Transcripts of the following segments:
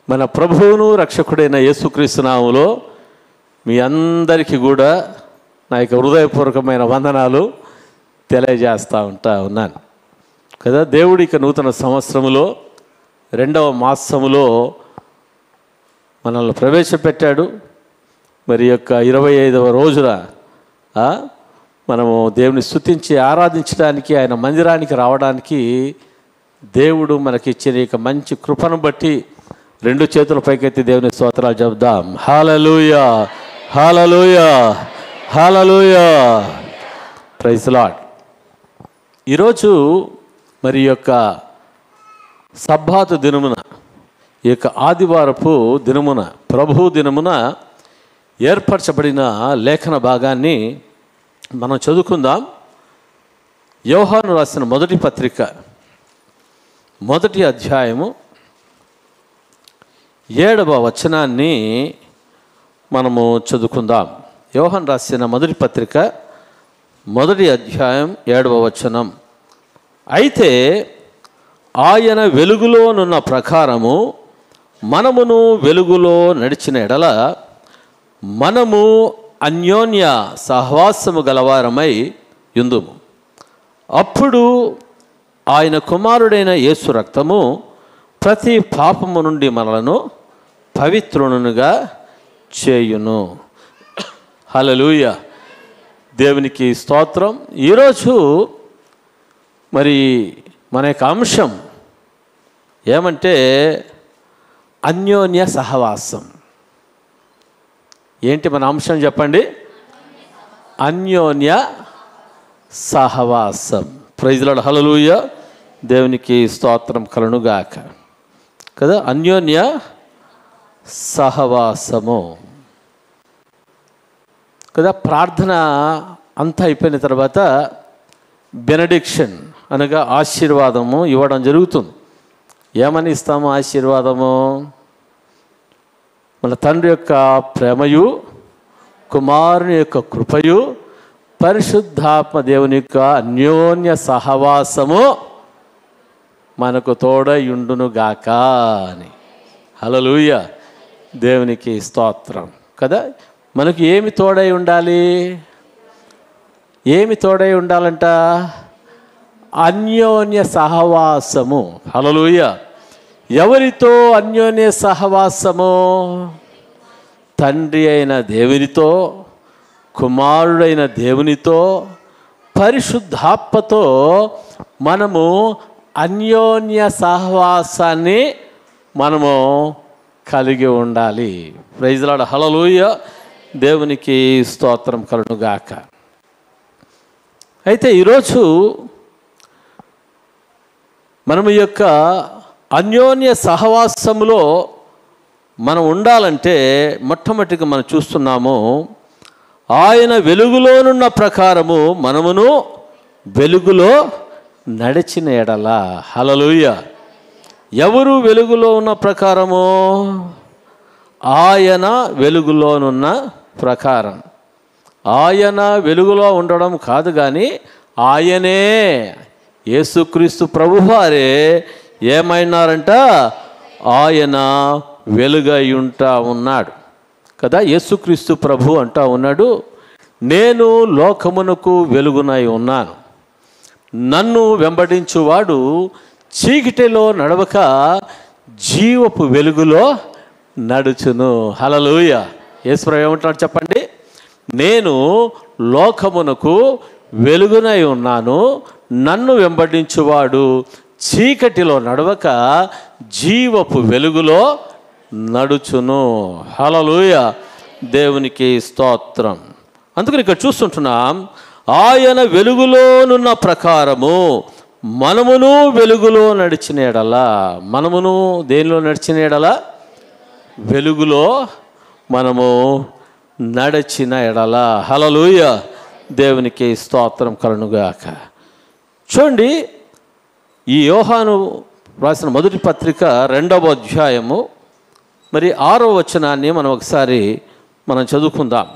మన ప్రభువును రక్షకుడైన యేసుక్రీస్తు నామములో మీ అందరికీ కూడా నా యొక్క హృదయపూర్వకమైన వందనాలు తెలియజేస్తూ ఉన్నాను కదా. దేవుడి ఇక నూతన సంవత్సరములో 2వ మాసములో మనల్ని ప్రవేశపెట్టాడు. మరి యొక్క 25వ రోజున మనము దేవుని స్తుతించి ఆరాధించడానికి, ఆయన మందిరానికి రావడానికి దేవుడు మనకిచ్చిన ఇక మంచి కృపను బట్టి 2 చేతుల పైకెత్తి దేవుని స్తోత్రాలు చెప్దాం. హల్లెలూయా, హల్లెలూయా, హల్లెలూయా, ప్రైజ్ లార్డ్. ఈరోజు మరి యొక్క సబ్బాతు దినమున, ఈ యొక్క ఆదివారపు దినమున, ప్రభు దినమున ఏర్పరచబడిన లేఖన భాగాన్ని మనం చదువుకుందాం. యోహాను రాసిన మొదటి పత్రిక 1వ అధ్యాయము 7వ వచనాన్ని మనము చదువుకుందాం. యోహాను రాసిన మొదటి పత్రిక 1వ అధ్యాయం 7వ వచనం. అయితే ఆయన వెలుగులోనున్న ప్రకారము మనమును వెలుగులో నడిచిన ఎడల మనము అన్యోన్య సహవాసము గలవారమై యుందుము. అప్పుడు ఆయన కుమారుడైన యేసు రక్తము ప్రతి పాపము నుండి మనలను పవిత్రునుగా చేయును. హల్లెలూయా, దేవునికి స్తోత్రం. ఈరోజు మరి మన యొక్క అంశం ఏమంటే అన్యోన్య సహవాసం. ఏంటి మన అంశం చెప్పండి? అన్యోన్య సహవాసం. ప్రైజ్ లార్డ్, హల్లెలూయా, దేవునికి స్తోత్రం కలుగుగాక కదా. అన్యోన్య సహవాసము కదా. ప్రార్థన అంతా అయిపోయిన తర్వాత బెనడిక్షన్ అనగా ఆశీర్వాదము ఇవ్వడం జరుగుతుంది. ఏమని ఇస్తాము ఆశీర్వాదము? మన తండ్రి యొక్క ప్రేమయు, కుమారుని యొక్క కృపయు, పరిశుద్ధాత్మ దేవుని యొక్క అన్యోన్య సహవాసము మనకు తోడయుండునుగాక అని. హల్లెలూయా, దేవునికి స్తోత్రం కదా. మనకు ఏమి తోడై ఉండాలి? ఏమి తోడై ఉండాలంట? అన్యోన్య సహవాసము. హల్లెలూయా. ఎవరితో అన్యోన్య సహవాసము? తండ్రి అయిన దేవునితో, కుమారుడైన దేవునితో, పరిశుద్ధాత్మతో మనము అన్యోన్య సహవాసాన్ని మనము కలిగి ఉండాలి. ప్రైజ్ లార్డ్, హల్లెలూయా, దేవునికి స్తోత్రం కలుగుగాక. అయితే ఈరోజు మనము ఈ యొక్క అన్యోన్య సహవాసములో మనం ఉండాలంటే మొట్టమొదటిగా మనం చూస్తున్నాము, ఆయన వెలుగులోనున్న ప్రకారము మనమును వెలుగులో నడిచిన ఎడల. హల్లెలూయా. ఎవరు వెలుగులో ఉన్న ప్రకారము? ఆయన వెలుగులోనున్న ప్రకారం. ఆయన వెలుగులో ఉండడం కాదు కానీ ఆయనే, యేసుక్రీస్తు ప్రభువారే ఏమైనారంట? ఆయన వెలుగై ఉంటా ఉన్నాడు కదా. యేసుక్రీస్తు ప్రభు అంటా ఉన్నాడు, నేను లోకమునకు వెలుగునై ఉన్నాను, నన్ను వెంబడించువాడు చీకటిలో నడవక జీవపు వెలుగులో నడుచును. హల్లెలూయా. యేసుప్రభు ఏమంటున్నాడు చెప్పండి? నేను లోకమునకు వెలుగునై ఉన్నాను, నన్ను వెంబడించువాడు చీకటిలో నడవక జీవపు వెలుగులో నడుచును. హల్లెలూయా, దేవునికి స్తోత్రం. అందుకని ఇక్కడ చూస్తుంటున్నాం, ఆయన వెలుగులోనున్న ప్రకారము మనమును వెలుగులో నడిచిన ఎడల. మనమును దేనిలో నడిచిన ఎడల? వెలుగులో మనము నడిచిన ఎడల. హల్లెలూయా, దేవునికి స్తోత్రం కలుగుగాక. చూడండి, ఈ యోహాను రాసిన మొదటి పత్రిక 2వ అధ్యాయము మరి 6వ వచనాన్ని మనం ఒకసారి చదువుకుందాం.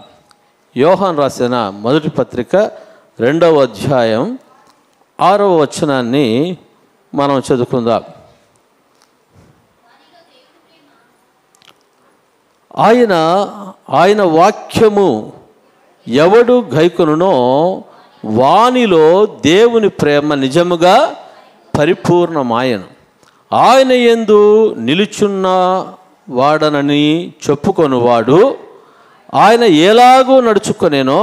యోహాను రాసిన మొదటి పత్రిక 2వ అధ్యాయం 6వ వచనాన్ని మనం చదువుకుందాం. ఆయన వాక్యము ఎవడు గైకొనునో వానిలో దేవుని ప్రేమ నిజముగా పరిపూర్ణమాయను. ఆయన యందు నిలుచున్న వాడనని చెప్పుకొనువాడు ఆయన ఎలాగూ నడుచుకొనేనో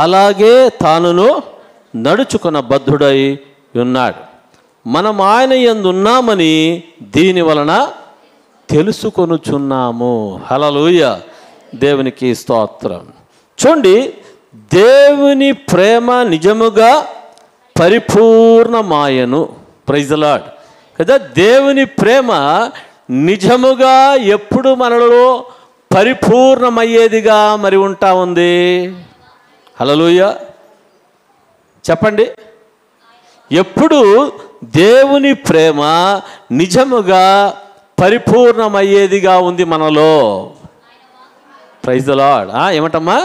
అలాగే తానును నడుచుకొన బద్ధుడై ఉన్నాడు. మనం ఆయన యందు ఉన్నామని దీని వలన తెలుసుకొనుచున్నాము. హల్లెలూయా, దేవునికి స్తోత్రం. చూడండి, దేవుని ప్రేమ నిజముగా పరిపూర్ణమాయను. ప్రైజ్ ది లార్డ్ కదా. దేవుని ప్రేమ నిజముగా ఎప్పుడు మనలో పరిపూర్ణమయ్యేదిగా మరి ఉంటా ఉంది. హల్లెలూయా చెప్పండి. ఎప్పుడు దేవుని ప్రేమ నిజముగా పరిపూర్ణమయ్యేదిగా ఉంది మనలో. Praise the Lord. ఏమంటమ్మా?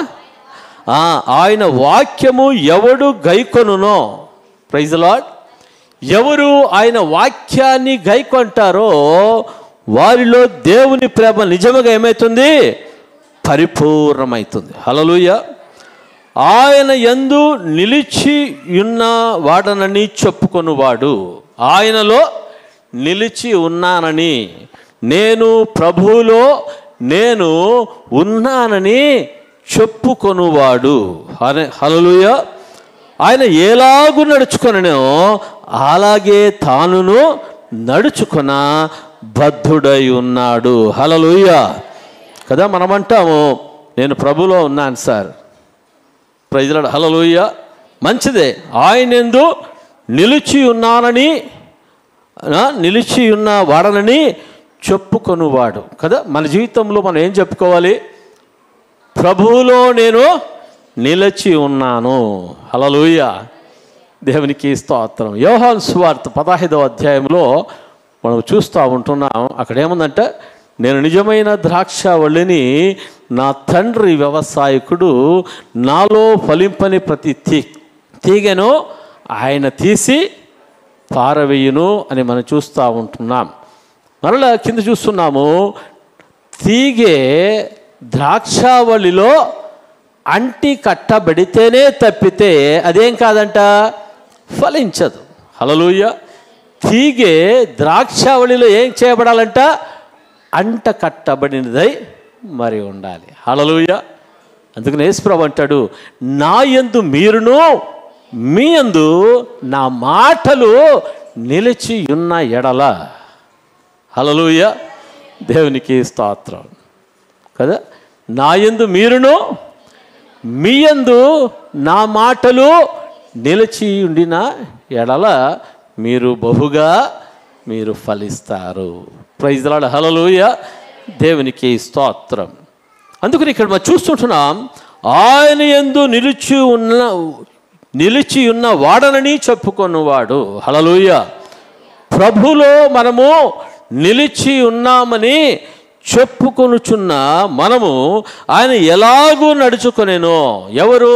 ఆయన వాక్యము ఎవడు గైకొనునో. Praise the lord. ఎవరు ఆయన వాక్యాన్ని గైకొంటారో వారిలో దేవుని ప్రేమ నిజముగా ఏమవుతుంది? పరిపూర్ణమవుతుంది. హల్లెలూయా. ఆయన యందు నిలిచి ఉన్న వాడనని చెప్పుకొనువాడు, ఆయనలో నిలిచి ఉన్నానని, నేను ప్రభువులో నేను ఉన్నానని చెప్పుకొనువాడు. హల్లెలూయా. ఆయన ఎలాగూ నడుచుకొనో అలాగే తానును నడుచుకొన బద్ధుడై ఉన్నాడు. హల్లెలూయా కదా. మనమంటాము నేను ప్రభులో ఉన్నాను సార్. Praise the Lord. హల్లెలూయా. మంచిదే. ఆయనందు నిలిచి ఉన్నానని, నిలిచి ఉన్న వాడనని చెప్పుకొనువాడు కదా. మన జీవితంలో మనం ఏం చెప్పుకోవాలి? ప్రభువులో నేను నిలిచి ఉన్నాను. హల్లెలూయా, దేవునికి స్తోత్రం. యోహాను సువార్త 15వ అధ్యాయంలో మనం చూస్తూ ఉంటున్నాం. అక్కడ ఏముందంటే, నేను నిజమైన ద్రాక్షవల్లిని, నా తండ్రి వ్యవసాయకుడు, నాలో ఫలింపని ప్రతి తీగెను ఆయన తీసి పారవేయును అని మనం చూస్తూ ఉంటున్నాం. మరలా కింద చూస్తున్నాము, తీగె ద్రాక్షవల్లిలో అంటి కట్టబడితేనే తప్పితే అదేం కాదంట, ఫలించదు. హల్లెలూయా. తీగె ద్రాక్షవల్లిలో ఏం చేయబడాలంట? అంట కట్టబడినదై మరి ఉండాలి. హల్లెలూయా. అందుకని యేసుప్రభు అంటాడు, నా యందు మీరును మీ యందు నా మాటలు నిలిచి ఉన్న ఎడల. హల్లెలూయా, దేవునికి స్తోత్రం కదా. నా యందు మీరును మీ యందు నా మాటలు నిలిచి ఉండిన ఎడల మీరు బహుగా మీరు ఫలిస్తారు. Praise the Lord. హల్లెలూయా, దేవునికి స్తోత్రం. అందుకని ఇక్కడ మనం చూస్తుంటున్నాం, ఆయన యందు నిలిచి ఉన్న వాడనని చెప్పుకొనువాడు. హల్లెలూయా. ప్రభులో మనము నిలిచి ఉన్నామని చెప్పుకొనుచున్న మనము ఆయన ఎలాగూ నడుచుకొనేనో. ఎవరు?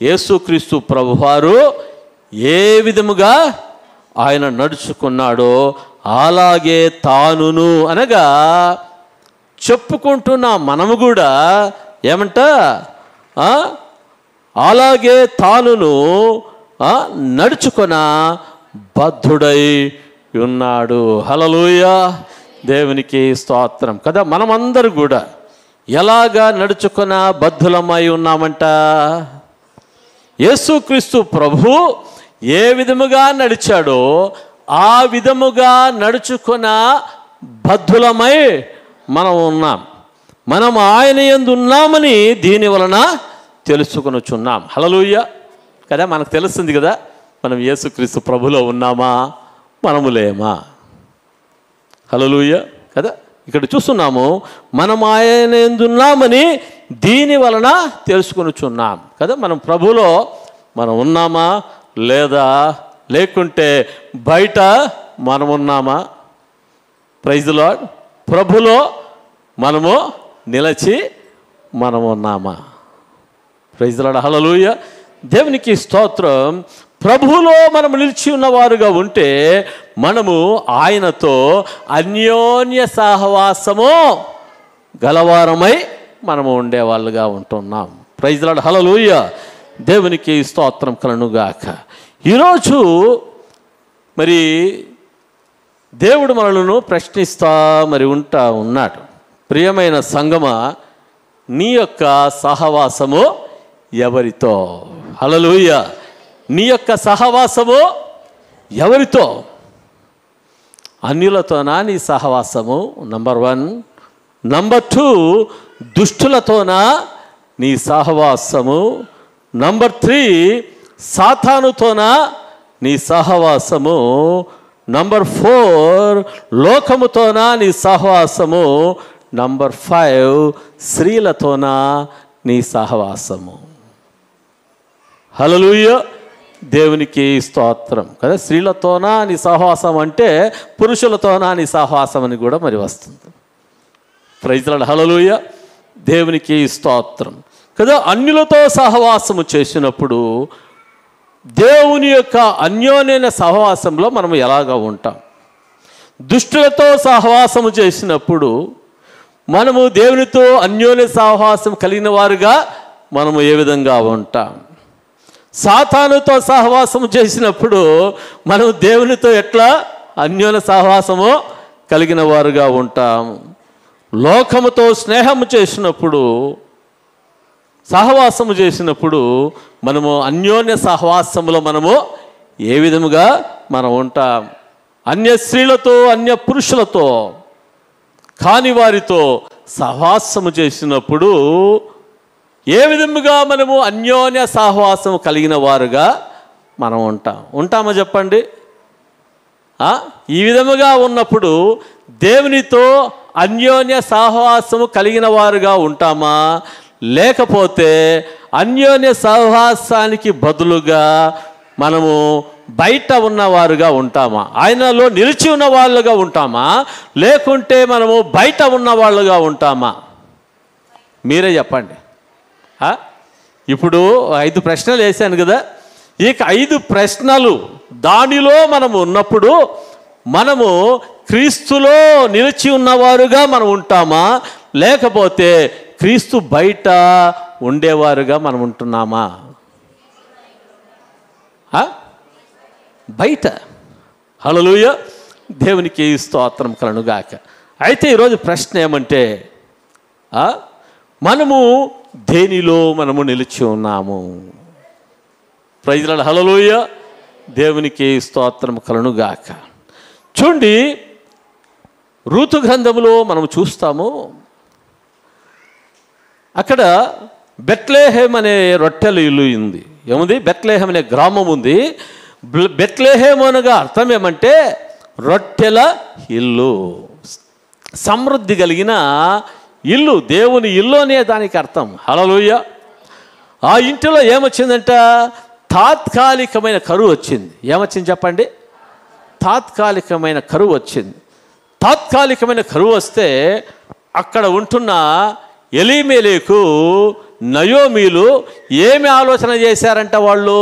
యేసుక్రీస్తు ప్రభువారు ఏ విధముగా ఆయన నడుచుకున్నాడో అలాగే తానును, అనగా చెప్పుకుంటున్న మనము కూడా ఏమంట, అలాగే తానును నడుచుకొన బద్ధుడై ఉన్నాడు. హల్లెలూయా, దేవునికి స్తోత్రం కదా. మనమందరూ కూడా ఎలాగా నడుచుకొన బద్ధులమై ఉన్నామంట? యేసుక్రీస్తు ప్రభు ఏ విధముగా నడిచాడో ఆ విధముగా నడుచుకొన బద్ధులమై మనం ఉన్నాం. మనం ఆయన యందు ఉన్నామని దీని వలన తెలుసుకొనుచున్నాం. హల్లెలూయా కదా. మనకు తెలుస్తుంది కదా, మనం యేసుక్రీస్తు ప్రభులో ఉన్నామా, మనము లేమా. హల్లెలూయా కదా. ఇక్కడ చూస్తున్నాము, మనం ఆయన యందు ఉన్నామని దీని వలన తెలుసుకొనుచున్నాం కదా. మనం ప్రభులో మనం ఉన్నామా లేదా, లేకుంటే బయట మనం ఉన్నామా? Praise the lord. ప్రభులో మనము నిలిచి మనము ఉన్నామా? Praise the Lord. హల్లెలూయా, దేవునికి స్తోత్రం. ప్రభువులో మనం నిలిచి ఉన్నవారుగా ఉంటే మనము ఆయనతో అన్యోన్య సహవాసము గలవారమై మనము ఉండేవాళ్ళుగా ఉంటున్నాం. Praise Lord, hallelujah. దేవునికి స్తోత్రం కలుగుగాక. ఈరోజు మరి దేవుడు మనలను ప్రశ్నిస్తా ఉంటా ఉన్నాడు. ప్రియమైన సంగమా, నీ యొక్క సహవాసము ఎవరితో? హల్లెలూయా. నీ యొక్క సహవాసము ఎవరితో? అన్యులతోనా నీ సహవాసము? నంబర్ 1. నంబర్ 2, దుష్టులతోనా నీ సహవాసము? నంబర్ 3, సాతానుతోనా నీ సహవాసము? నంబర్ 4, లోకముతోనా నీ సహవాసము? నంబర్ 5, స్త్రీలతోనా నీ సహవాసము? హల్లెలూయా. దేవునికి స్తోత్రం కదా. స్త్రీలతోనా నీ సహవాసం అంటే పురుషులతోనా నీ సహవాసం అని కూడా మరి వస్తుంది. Praise Lord, hallelujah. దేవునికి స్తోత్రం కదా. అన్యులతో సహవాసము చేసినప్పుడు దేవుని యొక్క అన్యోన్య సహవాసంలో మనం ఎలాగా ఉంటాం? దుష్టులతో సహవాసము చేసినప్పుడు మనము దేవునితో అన్యోన్య సహవాసం కలిగిన వారుగా మనము ఏ విధంగా ఉంటాం? సాతానుతో సహవాసము చేసినప్పుడు మనం దేవునితో ఎట్లా అన్యోన్య సహవాసము కలిగిన వారుగా ఉంటాం? లోకముతో స్నేహము చేసినప్పుడు, సహవాసము చేసినప్పుడు మనము అన్యోన్య సహవాసములో మనము ఏ విధముగా మనం ఉంటాం? అన్య స్త్రీలతో, అన్య పురుషులతో కాని వారితో సహవాసము చేసినప్పుడు ఏ విధముగా మనము అన్యోన్య సహవాసము కలిగిన వారుగా మనం ఉంటామా చెప్పండి? ఈ విధముగా ఉన్నప్పుడు దేవునితో అన్యోన్య సహవాసము కలిగిన వారుగా ఉంటామా? లేకపోతే అన్యోన్య సహవాసానికి బదులుగా మనము బయట ఉన్నవారుగా ఉంటామా? ఆయనలో నిలిచి ఉన్న వాళ్ళుగా ఉంటామా? లేకుంటే మనము బయట ఉన్న వాళ్ళుగా ఉంటామా? మీరే చెప్పండి. ఇప్పుడు 5 ప్రశ్నలు వేశాను కదా. ఇక 5 ప్రశ్నలు దానిలో మనము ఉన్నప్పుడు మనము క్రీస్తులో నిలిచి ఉన్నవారుగా మనం ఉంటామా? లేకపోతే క్రీస్తు బయట ఉండేవారుగా మనం ఉంటున్నామా? బయట. హల్లెలూయా. దేవునికి స్తోత్రం కలుగుగాక. అయితే ఈరోజు ప్రశ్న ఏమంటే, మనము దేనిలో మనము నిలిచి ఉన్నాము? Praise Lord, hallelujah. దేవునికి స్తోత్రం కలుగుగాక. చూడండి, రూతు గ్రంథములో మనం చూస్తాము, అక్కడ బెత్లెహేమ్ అనే రొట్టెల ఇల్లు ఉంది. ఏముంది? బెత్లెహేమ్ అనే గ్రామం ఉంది. బెత్లెహేమ్ అనగా అర్థం ఏమంటే రొట్టెల ఇల్లు, సమృద్ధి కలిగిన ఇల్లు, దేవుని ఇల్లు అనే దానికి అర్థం. హల్లెలూయా. ఆ ఇంటిలో ఏమొచ్చిందంట? తాత్కాలికమైన కరువు వచ్చింది. ఏమొచ్చింది చెప్పండి? తాత్కాలికమైన కరువు వచ్చింది. తాత్కాలికమైన కరువు వస్తే అక్కడ ఉంటున్న ఎలీమెలెకు, నయోమీలు ఏమి ఆలోచన చేశారంట? వాళ్ళు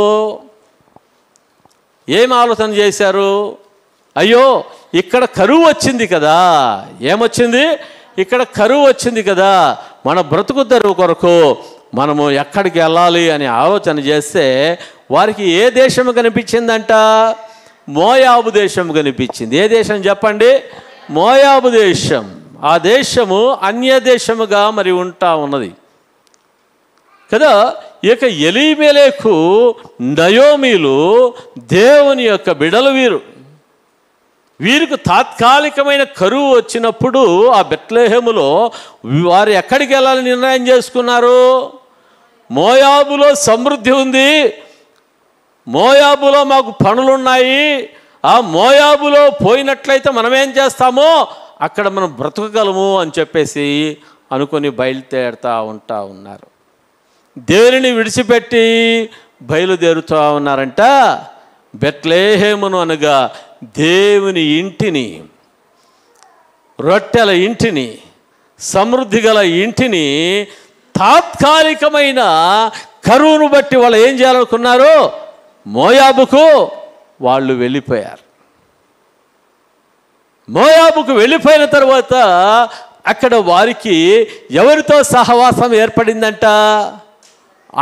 ఏమి ఆలోచన చేశారు? అయ్యో, ఇక్కడ కరువు వచ్చింది కదా. ఏమొచ్చింది? ఇక్కడ కరువు వచ్చింది కదా, మన బ్రతుకు తెరువు కొరకు మనము ఎక్కడికి వెళ్ళాలి అని ఆలోచన చేస్తే వారికి ఏ దేశం కనిపించిందంట? మోయాబు దేశం కనిపించింది. ఏ దేశం చెప్పండి? మోయాబు దేశం. ఆ దేశము అన్య దేశముగా మరి ఉంటా ఉన్నది కదా. ఇక ఎలీమెలెకు, నయోమీలు దేవుని యొక్క బిడలు. వీరికి తాత్కాలికమైన కరువు వచ్చినప్పుడు ఆ బెత్లెహేములో వారు ఎక్కడికి వెళ్ళాలని నిర్ణయం చేసుకున్నారు? మోయాబులో సమృద్ధి ఉంది, మోయాబులో మాకు పనులున్నాయి, ఆ మోయాబులో పోయినట్లయితే మనం ఏం చేస్తామో అక్కడ మనం బ్రతకగలము అని చెప్పేసి అనుకొని బయలుదేరుతూ ఉన్నారు. దేవుని విడిచిపెట్టి బయలుదేరుతూ ఉన్నారంట. బెత్లెహేమును అనగా దేవుని ఇంటిని, రొట్టెల ఇంటిని, సమృద్ధి గల ఇంటిని తాత్కాలికమైన కరువును బట్టి వాళ్ళు ఏం చేయాలనుకున్నారు? మోయాబుకు వాళ్ళు వెళ్ళిపోయారు. మోయాబుకు వెళ్ళిపోయిన తర్వాత అక్కడ వారికి ఎవరితో సహవాసం ఏర్పడిందంట?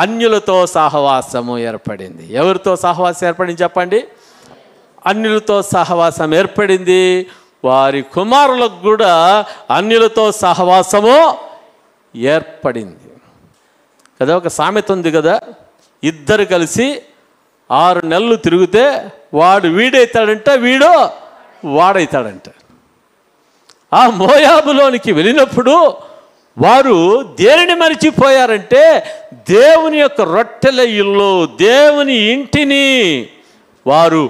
అన్యులతో సహవాసము ఏర్పడింది. ఎవరితో సహవాసం ఏర్పడింది చెప్పండి? అన్యులతో సహవాసం ఏర్పడింది. వారి కుమారులకు కూడా అన్యులతో సహవాసము ఏర్పడింది కదా. ఒక సామెత ఉంది కదా, ఇద్దరు కలిసి 6 నెలలు తిరిగితే వాడు వీడైతాడంట, వీడు వాడైతాడంట. ఆ మోయాబులోనికి వెళ్ళినప్పుడు వారు దేనిని మరిచిపోయారంటే దేవుని యొక్క రొట్టెల ఇల్లు, దేవుని ఇంటిని వారు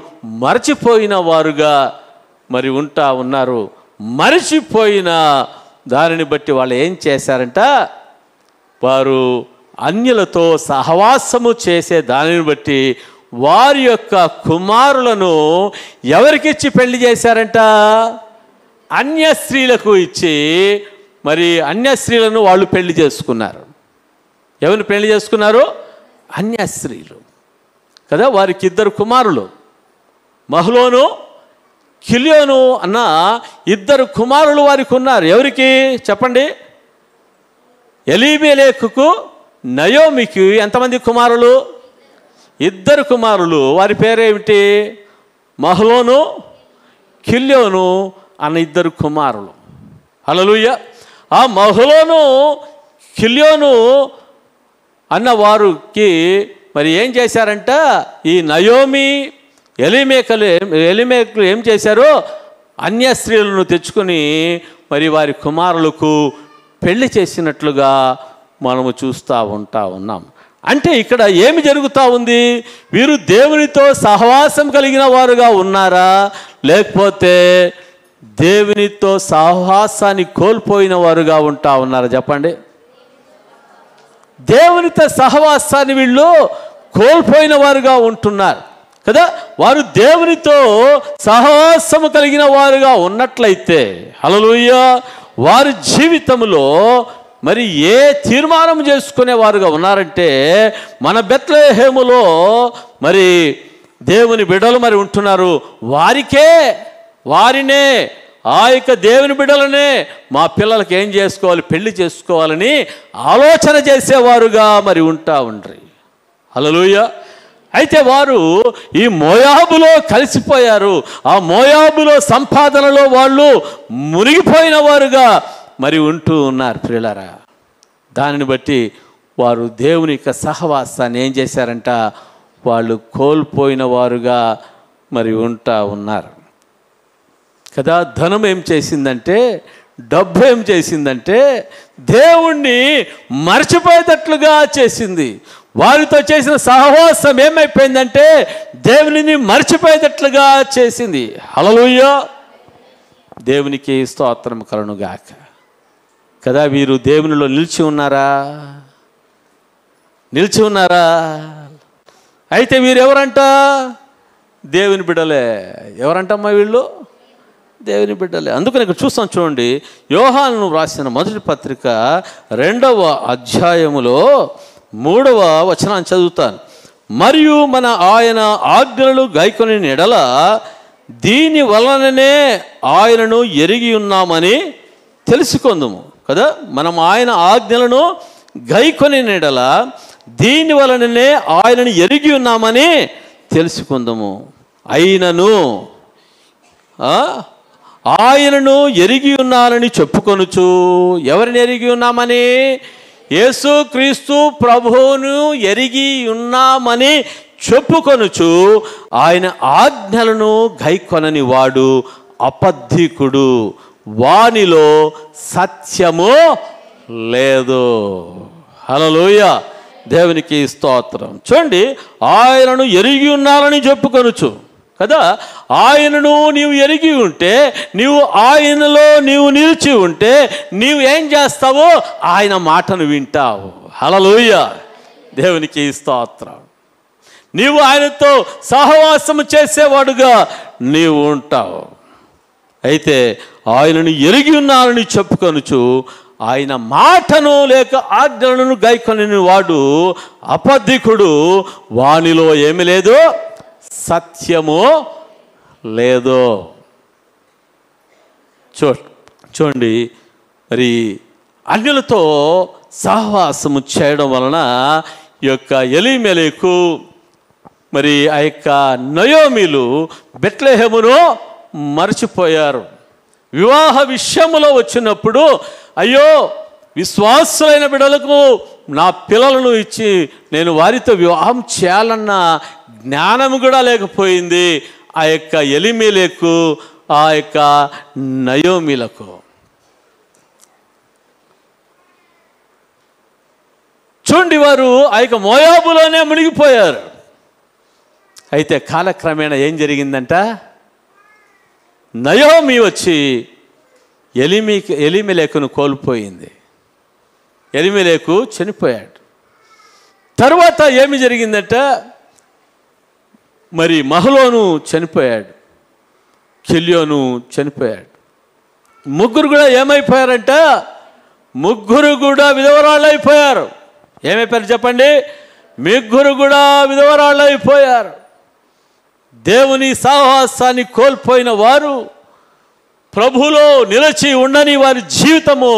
మరచిపోయిన వారుగా మరి ఉంటా ఉన్నారు. మరిచిపోయిన దానిని బట్టి వాళ్ళు ఏం చేశారంట? వారు అన్యులతో సహవాసము చేసే దానిని బట్టి వారి యొక్క కుమారులను ఎవరికిచ్చి పెళ్లి చేశారంట? అన్య స్త్రీలకు ఇచ్చి మరి అన్య స్త్రీలను వాళ్ళు పెళ్లి చేసుకున్నారు. ఎవరిని పెళ్లి చేసుకున్నారు? అన్య స్త్రీలు కదా. వారికి 2 కుమారులు, మహ్లోను, కిల్యోను అన్న 2 కుమారులు వారికి ఉన్నారు. ఎవరికి చెప్పండి? ఎలీమెలెకుకు, నయోమికి ఎంతమంది కుమారులు? 2 కుమారులు. వారి పేరేమిటి? మహ్లోను, కిల్యోను అన్న 2 కుమారులు. హల్లెలూయా. ఆ మహ్లోను, కిల్యోను అన్న వారికి మరి ఏం చేశారంట? ఈ నయోమి, ఎలీమెలెకు ఏం చేశారు? అన్య స్త్రీలను తెచ్చుకొని మరి వారి కుమారులకు పెళ్లి చేసినట్లుగా మనము చూస్తూ ఉన్నాం. అంటే ఇక్కడ ఏమి జరుగుతూ ఉంది? వీరు దేవునితో సహవాసం కలిగిన వారుగా ఉన్నారా, లేకపోతే దేవునితో సహవాసాన్ని కోల్పోయిన వారుగా ఉంటా ఉన్నారా చెప్పండి? దేవునితో సహవాసాన్ని వీళ్ళు కోల్పోయిన వారుగా ఉంటున్నారు కదా. వారు దేవునితో సహవాసము కలిగిన వారుగా ఉన్నట్లయితే హల్లెలూయా, వారి జీవితంలో మరి ఏ తీర్మానం చేసుకునేవారుగా ఉన్నారంటే, మన బెత్లెహేములో మరి దేవుని బిడ్డలు మరి ఉంటున్నారు, వారినే ఆ యొక్క దేవుని బిడ్డలనే మా పిల్లలకి ఏం చేసుకోవాలి, పెళ్లి చేసుకోవాలని ఆలోచన చేసేవారుగా మరి ఉంటా ఉండ్రి. హల్లెలూయా. అయితే వారు ఈ మోయాబులో కలిసిపోయారు. ఆ మోయాబులో సంపాదనలో వాళ్ళు మునిగిపోయిన వారుగా మరి ఉంటూ ఉన్నారు ప్రియులారా. దానిని బట్టి వారు దేవుని యొక్క సహవాసాన్ని ఏం చేశారంట? వాళ్ళు కోల్పోయిన వారుగా మరి ఉంటా ఉన్నారు కదా. ధనం ఏం చేసిందంటే, డబ్బు ఏం చేసిందంటే దేవుణ్ణి మర్చిపోయేటట్లుగా చేసింది. వారితో చేసిన సహవాసం ఏమైపోయిందంటే దేవునిని మర్చిపోయేటట్లుగా చేసింది. హల్లెలూయా. దేవునికి స్తోత్రం కలుగునుగాక కదా. వీరు దేవునిలో నిలిచి ఉన్నారా? అయితే వీరు ఎవరంట? దేవుని బిడ్డలే. ఎవరంటమ్మా వీళ్ళు? దేవుని బిడ్డలే. అందుకని ఇక్కడ చూస్తాం చూడండి, యోహాను రాసిన మొదటి పత్రిక 2వ అధ్యాయములో 3వ వచనాన్ని చదువుతాను. మరియు మన ఆయన ఆజ్ఞలు గైకొని ఎడల దీని వలననే ఆయనను ఎరిగి ఉన్నామని తెలుసుకొందుము కదా. మనం ఆయన ఆజ్ఞలను గైకొని ఎడల దీని వలననే ఆయనను ఎరిగి ఉన్నామని తెలుసుకుందాము. అయినను ఆయనను ఎరిగి ఉన్నారని చెప్పుకొనుచు, ఎవరిని ఎరిగి ఉన్నామని? యేసుక్రీస్తు ప్రభువును ఎరిగి ఉన్నామని చెప్పుకొనుచు ఆయన ఆజ్ఞలను గైకొనని వాడు అబద్ధికుడు, వానిలో సత్యము లేదు. హల్లెలూయా. దేవునికి స్తోత్రం. చూడండి, ఆయనను ఎరిగి ఉన్నారని చెప్పుకొనుచు కదా. ఆయనను నీవు ఎరిగి ఉంటే, నీవు ఆయనలో నీవు నిలిచి ఉంటే నీవు ఏం చేస్తావో ఆయన మాటను వింటావు. హల్లెలూయా. దేవునికి స్తోత్రం. నీవు ఆయనతో సహవాసము చేసేవాడుగా నీవు ఉంటావు. అయితే ఆయనను ఎరిగి ఉన్నారని చెప్పుకొనుచు ఆయన మాటను లేక ఆజ్ఞలను గైకొనని వాడు అబద్ధికుడు, వానిలో ఏమి లేదు, సత్యము లేదు. చూడండి, మరి అన్యులతో సహవాసము చేయడం వలన ఈ యొక్క ఎలీమెలెకు మరి ఆ యొక్క నయోమీలు బెత్లెహేమును మరచిపోయారు. వివాహ విషయములో వచ్చినప్పుడు అయ్యో విశ్వాసులైన బిడ్డలకు నా పిల్లలను ఇచ్చి నేను వారితో వివాహం చేయాలన్న జ్ఞానం కూడా లేకపోయింది ఆ యొక్క ఎలీమెలెకు ఆ యొక్క నయోమీలకు. చూడండి, వారు ఆ యొక్క మోయాబులోనే మునిగిపోయారు. అయితే కాలక్రమేణా ఏం జరిగిందంట, నయోమి వచ్చి ఎలీమెలెకును కోల్పోయింది. ఎలీమెలెకు చనిపోయాడు. తరువాత ఏమి జరిగిందంట, మరి మహలోను చనిపోయాడు, కిల్యోను చనిపోయాడు. ముగ్గురు కూడా ఏమైపోయారంట, ముగ్గురు కూడా విధవరాళ్ళు అయిపోయారు. ఏమైపోయారు చెప్పండి, ముగ్గురు కూడా విధవరాళ్ళు అయిపోయారు. దేవుని సహవాసాన్ని కోల్పోయిన వారు, ప్రభువులో నిలిచి ఉండని వారి జీవితము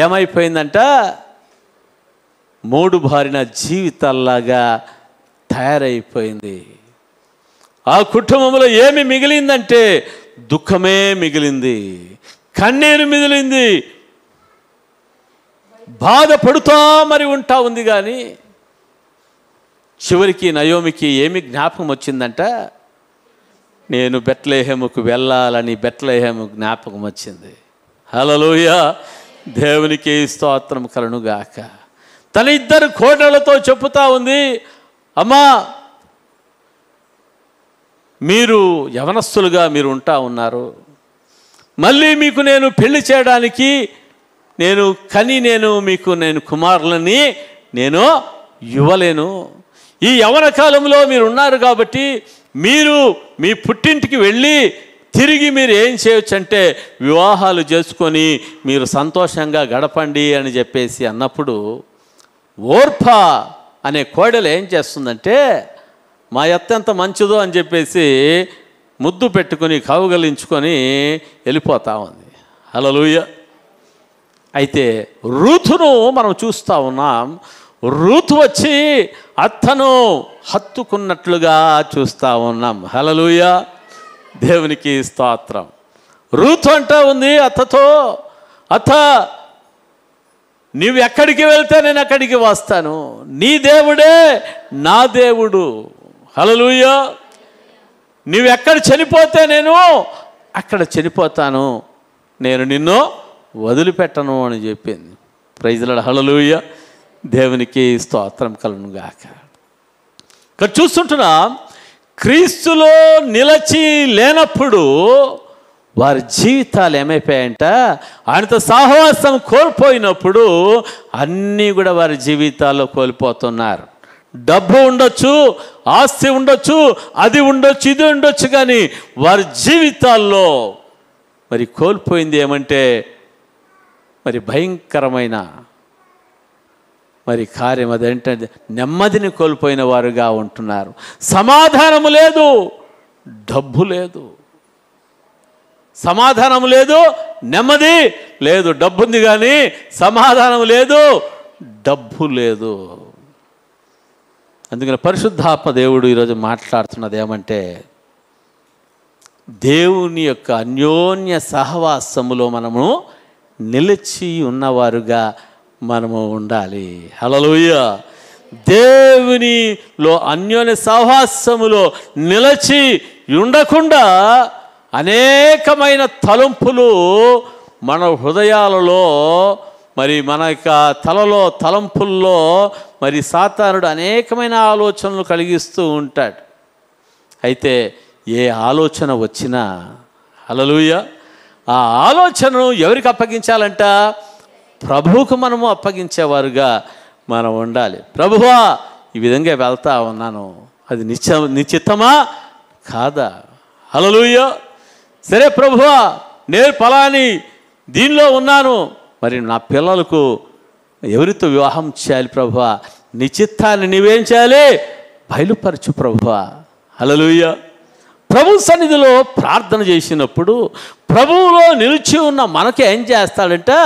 ఏమైపోయిందంట, మూడు బారిన జీవితాల్లాగా తయారైపోయింది. ఆ కుటుంబంలో ఏమి మిగిలిందంటే దుఃఖమే మిగిలింది, కన్నీరు మిగిలింది, బాధపడుతా మరి ఉంటా ఉంది. కానీ చివరికి నయోమికి ఏమి జ్ఞాపకం వచ్చిందంట, నేను బెత్లెహేముకు వెళ్ళాలని బెత్లెహేము జ్ఞాపకం వచ్చింది. హల్లెలూయా, దేవునికి స్తోత్రం కలుగుగాక. తన ఇద్దరు కోడళ్లతో చెప్పుతా ఉంది, అమ్మా మీరు యవనస్తులుగా మీరు ఉంటా ఉన్నారు, మళ్ళీ మీకు నేను పెళ్లి చేయడానికి నేను మీకు కుమారులని నేను ఇవ్వలేను. ఈ యవన కాలంలో మీరు ఉన్నారు కాబట్టి మీరు మీ పుట్టింటికి వెళ్ళి తిరిగి మీరు ఏం చేయొచ్చు అంటే వివాహాలు చేసుకొని మీరు సంతోషంగా గడపండి అని చెప్పేసి అన్నప్పుడు ఓర్పా అనే కోడలు ఏం చేస్తుందంటే మా అత్త ఎంత మంచిదో అని చెప్పేసి ముద్దు పెట్టుకొని కౌగలించుకొని వెళ్ళిపోతా ఉంది. హల్లెలూయా. అయితే రూతును మనం చూస్తూ ఉన్నాం. రూతు వచ్చి అత్తను హత్తుకున్నట్లుగా చూస్తూ ఉన్నాం. హల్లెలూయా, దేవునికి స్తోత్రం. రూతు అంటా ఉంది అత్తతో, అత్త నీవు ఎక్కడికి వెళ్తే నేను అక్కడికి వస్తాను, నీ దేవుడే నా దేవుడు. హల్లెలూయా. నీవు ఎక్కడ చనిపోతే నేను అక్కడ చనిపోతాను, నేను నిన్ను వదిలిపెట్టను అని చెప్పింది. Praise Lord. హల్లెలూయా, దేవునికి స్తోత్రం కలుగుగాక. ఇక్కడ చూస్తుంటున్నాం, క్రీస్తులో నిలిచి లేనప్పుడు వారి జీవితాలు ఏమైపోయాయంట, ఆయనతో సహవాసం కోల్పోయినప్పుడు అన్నీ కూడా వారి జీవితాల్లో కోల్పోతున్నారు. డబ్బు ఉండొచ్చు, ఆస్తి ఉండొచ్చు, అది ఉండొచ్చు, ఇది ఉండొచ్చు, కానీ వారి జీవితాల్లో మరి కోల్పోయింది ఏమంటే మరి భయంకరమైన మరి కార్యం. అదేంటంటే నెమ్మదిని కోల్పోయిన వారుగా ఉంటున్నారు. సమాధానము లేదు, డబ్బు లేదు. సమాధానం లేదు, నెమ్మది లేదు. డబ్బు ఉంది కానీ సమాధానం లేదు, డబ్బు లేదు. అందుకని పరిశుద్ధాత్మ దేవుడు ఈరోజు మాట్లాడుతున్నది ఏమంటే దేవుని యొక్క అన్యోన్య సహవాసములో మనము నిలిచి ఉన్నవారుగా మనము ఉండాలి. హల్లెలూయా. దేవునిలో అన్యోన్య సహవాసములో నిలిచి ఉండకుండా అనేకమైన తలంపులు మన హృదయాలలో మరి మన యొక్క తలలో తలంపుల్లో మరి సాతానుడు అనేకమైన ఆలోచనలు కలిగిస్తూ ఉంటాడు. అయితే ఏ ఆలోచన వచ్చినా హల్లెలూయా ఆ ఆలోచనను ఎవరికి అప్పగించాలంట, ప్రభువుకు మనము అప్పగించేవారుగా మనం ఉండాలి. ప్రభువా ఈ విధంగా వెళ్తా ఉన్నాను, అది నిశ్చితమా కాదా? హల్లెలూయా. సరే ప్రభువా నేను ఫలాని దీనిలో ఉన్నాను, మరి నా పిల్లలకు ఎవరితో వివాహం చేయాలి ప్రభువా, నీ చిత్తాన్ని నీవేం చేయాలి, బయలుపరచు ప్రభువా. హల్లెలూయా. ప్రభు సన్నిధిలో ప్రార్థన చేసినప్పుడు ప్రభువులో నిలిచి ఉన్న మనకి ఏం చేస్తాడంటే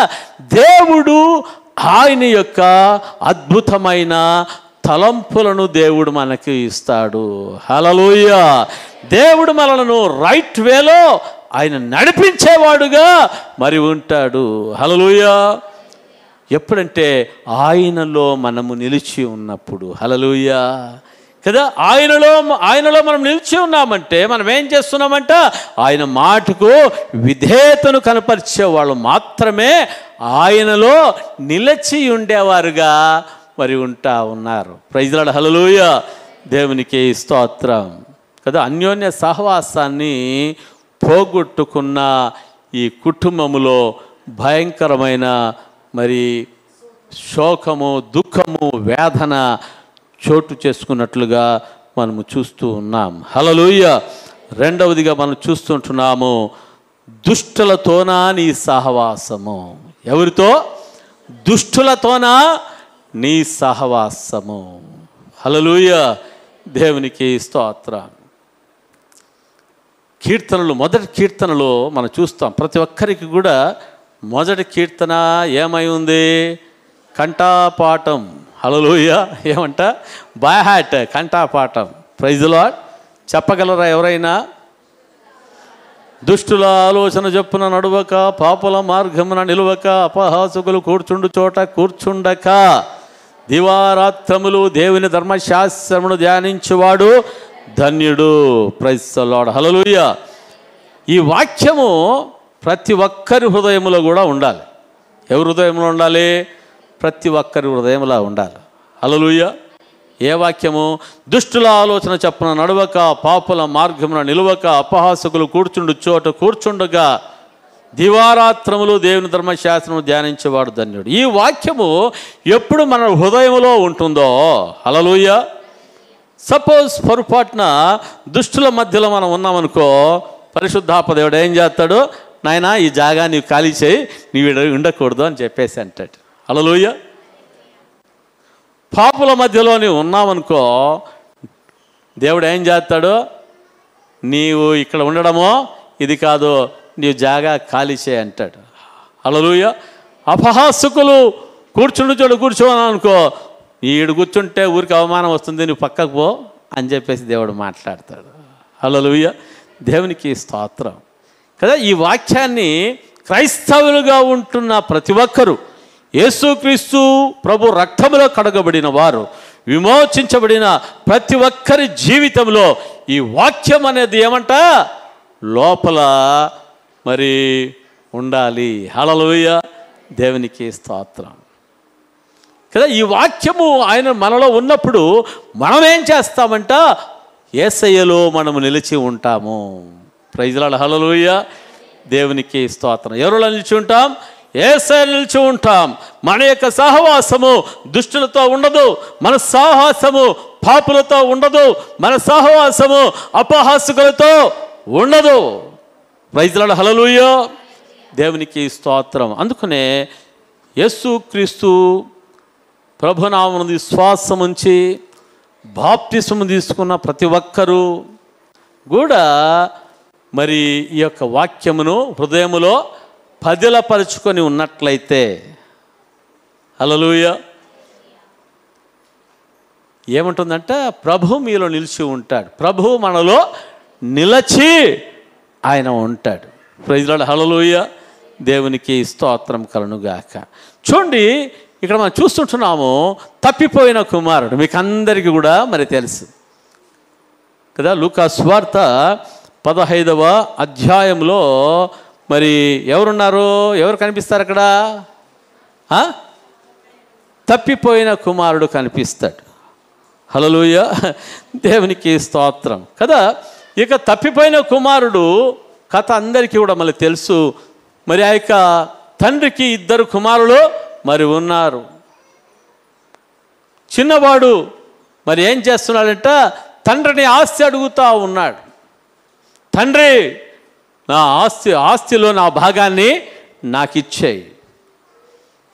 దేవుడు ఆయన యొక్క అద్భుతమైన తలంపులను దేవుడు మనకి ఇస్తాడు. హల్లెలూయా. దేవుడు మనలను రైట్ వేలో ఆయన నడిపించేవాడుగా మరి ఉంటాడు. హల్లెలూయా. ఎప్పుడంటే ఆయనలో మనము నిలిచి ఉన్నప్పుడు. హల్లెలూయా కదా. ఆయనలో మనం నిలిచి ఉన్నామంటే మనం ఏం చేస్తున్నామంట, ఆయన మాటకు విధేయతను కనపరిచే వాళ్ళు మాత్రమే ఆయనలో నిలిచి ఉండేవారుగా మరి ఉంటా ఉన్నారు. Praise Lord. హల్లెలూయా. దేవునికి స్తోత్రం కదా. అన్యోన్య సహవాసాన్ని పోగొట్టుకున్న ఈ కుటుంబములో భయంకరమైన మరి శోకము, దుఃఖము, వేదన చోటు చేసుకున్నట్లుగా మనము చూస్తూ ఉన్నాం. హల్లెలూయా. రెండవదిగా మనం చూస్తుంటున్నాము, దుష్టులతోనా నీ సహవాసము. ఎవరితో? దుష్టులతోనా నీ సహవాసము. హల్లెలూయా. దేవునికి స్తోత్రం. కీర్తనలు, మొదటి కీర్తనలో మనం చూస్తాం, ప్రతి ఒక్కరికి కూడా మొదటి కీర్తన ఏమై ఉంది? కంఠపాఠం. హల్లెలూయా. ఏమంట? బై హార్ట్, కంఠపాఠం. Praise the Lord. చెప్పగలరా ఎవరైనా? దుష్టుల ఆలోచన చెప్పున నడువక, పాపుల మార్గమున నిలువక, అపహాసకులు కూర్చుండు చోట కూర్చుండక, దివారాత్రములు దేవుని ధర్మశాస్త్రమును ధ్యానించువాడు ధన్యుడు. Praise the Lord. హల్లెలూయా. ఈ వాక్యము ప్రతి ఒక్కరి హృదయంలో కూడా ఉండాలి. ఎవరి హృదయంలో ఉండాలి? ప్రతి ఒక్కరి హృదయంలో ఉండాలి. హల్లెలూయా. ఏ వాక్యము? దుష్టుల ఆలోచన చప్పున నడవక, పాపుల మార్గమున నిలువక, అపహాసకులు కూర్చుండు చోట కూర్చుండగా, దివారాత్రములు దేవుని ధర్మశాస్త్రము ధ్యానించేవాడు ధన్యుడు. ఈ వాక్యము ఎప్పుడు మన హృదయంలో ఉంటుందో, హల్లెలూయా. సపోజ్ పొరపాటున దుష్టుల మధ్యలో మనం ఉన్నామనుకో, పరిశుద్ధాత్మ దేవుడు ఏం చేస్తాడు? నాయనా, ఈ జాగా నీవు ఖాళీ చేయి, నీవు ఉండకూడదు అని చెప్పేసి అంటాడు. హల్లెలూయా. పాపుల మధ్యలో నీవు ఉన్నామనుకో, దేవుడు ఏం చేస్తాడు? నీవు ఇక్కడ ఉండడమో ఇది కాదు, నీవు జాగా ఖాళీ చేయి అంటాడు. హల్లెలూయా. అపహాసకులు కూర్చుండు చోటు కూర్చోని అనుకో, ఈడు కూర్చుంటే ఊరికి అవమానం వస్తుంది, నువ్వు పక్కకు పో అని చెప్పేసి దేవుడు మాట్లాడతాడు. హల్లెలూయా. దేవునికి స్తోత్రం కదా. ఈ వాక్యాన్ని క్రైస్తవులుగా ఉంటున్న ప్రతి ఒక్కరూ, యేసుక్రీస్తు ప్రభు రక్తములో కడగబడిన వారు, విమోచించబడిన ప్రతి ఒక్కరి జీవితంలో ఈ వాక్యం అనేది ఏమంట? లోపల మరి ఉండాలి. హల్లెలూయా. దేవునికి స్తోత్రం కదా. ఈ వాక్యము ఆయన మనలో ఉన్నప్పుడు మనం ఏం చేస్తామంట? యేసయ్యలో మనము నిలిచి ఉంటాము. Praise the Lord. హల్లెలూయా. దేవునికి స్తోత్రం. ఎవరిలో నిలిచి ఉంటాం? యేసయ్యలో నిలిచి ఉంటాం. మన యొక్క సహవాసము దుష్టులతో ఉండదు, మన సహవాసము పాపులతో ఉండదు, మన సహవాసము అపహాసకులతో ఉండదు. Praise the Lord. హల్లెలూయా. దేవునికి స్తోత్రం. అందుకనే యేసుక్రీస్తు ప్రభునామమున విశ్వాసం ఉంచి బాప్తిస్మము తీసుకున్న ప్రతి ఒక్కరూ కూడా మరి ఈ యొక్క వాక్యమును హృదయములో పదిలపరుచుకొని ఉన్నట్లయితే, హల్లెలూయా, ఏముంటుందంటే ప్రభు మీలో నిలిచి ఉంటాడు. ప్రభు మనలో నిలచి ఆయన ఉంటాడు. Praise the Lord. హల్లెలూయా. దేవునికి స్తోత్రం కలుగుగాక. చూడండి, ఇక్కడ మనం చూస్తుంటున్నాము తప్పిపోయిన కుమారుడు. మీకు అందరికీ కూడా మరి తెలుసు కదా. లూకా సువార్త 15వ అధ్యాయంలో మరి ఎవరున్నారు? ఎవరు కనిపిస్తారు అక్కడ? తప్పిపోయిన కుమారుడు కనిపిస్తాడు. హల్లెలూయా. దేవునికి స్తోత్రం కదా. ఇక తప్పిపోయిన కుమారుడు కథ అందరికీ కూడా మళ్ళీ తెలుసు. మరి ఆ యొక్క తండ్రికి 2 కుమారులు మరి ఉన్నారు. చిన్నవాడు మరి ఏం చేస్తున్నాడంట? తండ్రిని ఆస్తి అడుగుతూ ఉన్నాడు. తండ్రి, నా ఆస్తిలో నా భాగాన్ని నాకు ఇచ్చేయి,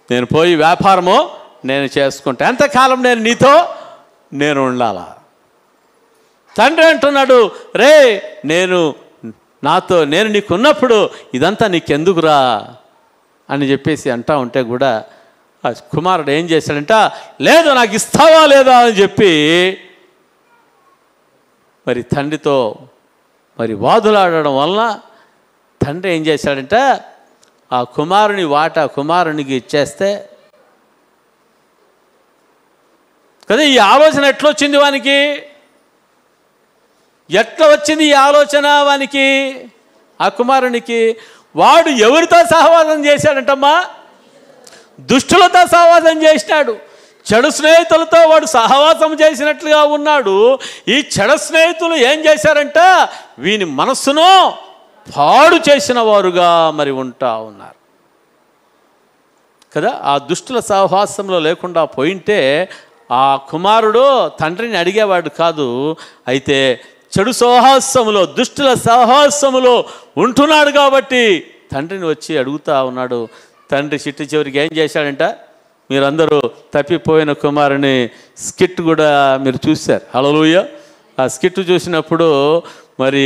నేను పోయి వ్యాపారము నేను చేసుకుంటా, ఎంతకాలం నేను నీతో నేను ఉండాలా? తండ్రి అంటున్నాడు, రే, నేను నేను నీకున్నప్పుడు ఇదంతా నీకెందుకురా అని చెప్పేసి అంటా ఉంటే కూడా ఆ కుమారుడు ఏం చేశాడంట, లేదు నాకు ఇస్తావా లేదా అని చెప్పి మరి తండ్రితో మరి వాదులాడడం వలన తండ్రి ఏం చేశాడంట, ఆ కుమారుని వాటా కుమారునికి ఇచ్చేస్తే కదా. ఈ ఆలోచన ఎట్లా వచ్చింది వానికి? ఎట్లా వచ్చింది ఈ ఆలోచన వానికి? ఆ కుమారునికి వాడు ఎవరితో సహవాసం చేశాడంటమ్మా? దుష్టులతో సహవాసం చేసినాడు. చెడు స్నేహితులతో వాడు సహవాసం చేసినట్లుగా ఉన్నాడు. ఈ చెడు స్నేహితులు ఏం చేశారంట, వీని మనస్సును పాడు చేసిన వారుగా మరి ఉంటా ఉన్నారు కదా. ఆ దుష్టుల సహవాసంలో లేకుండా పోయింటే ఆ కుమారుడు తండ్రిని అడిగేవాడు కాదు. అయితే చెడు సహవాసములో, దుష్టుల సహవాసములో ఉంటున్నాడు కాబట్టి తండ్రిని వచ్చి అడుగుతూ ఉన్నాడు. తండ్రి చిట్టు చివరికి ఏం చేశాడంట, మీరందరూ తప్పిపోయిన కుమారుని స్కిట్ కూడా మీరు చూశారు. హల్లెలూయా. ఆ స్కిట్ చూసినప్పుడు మరి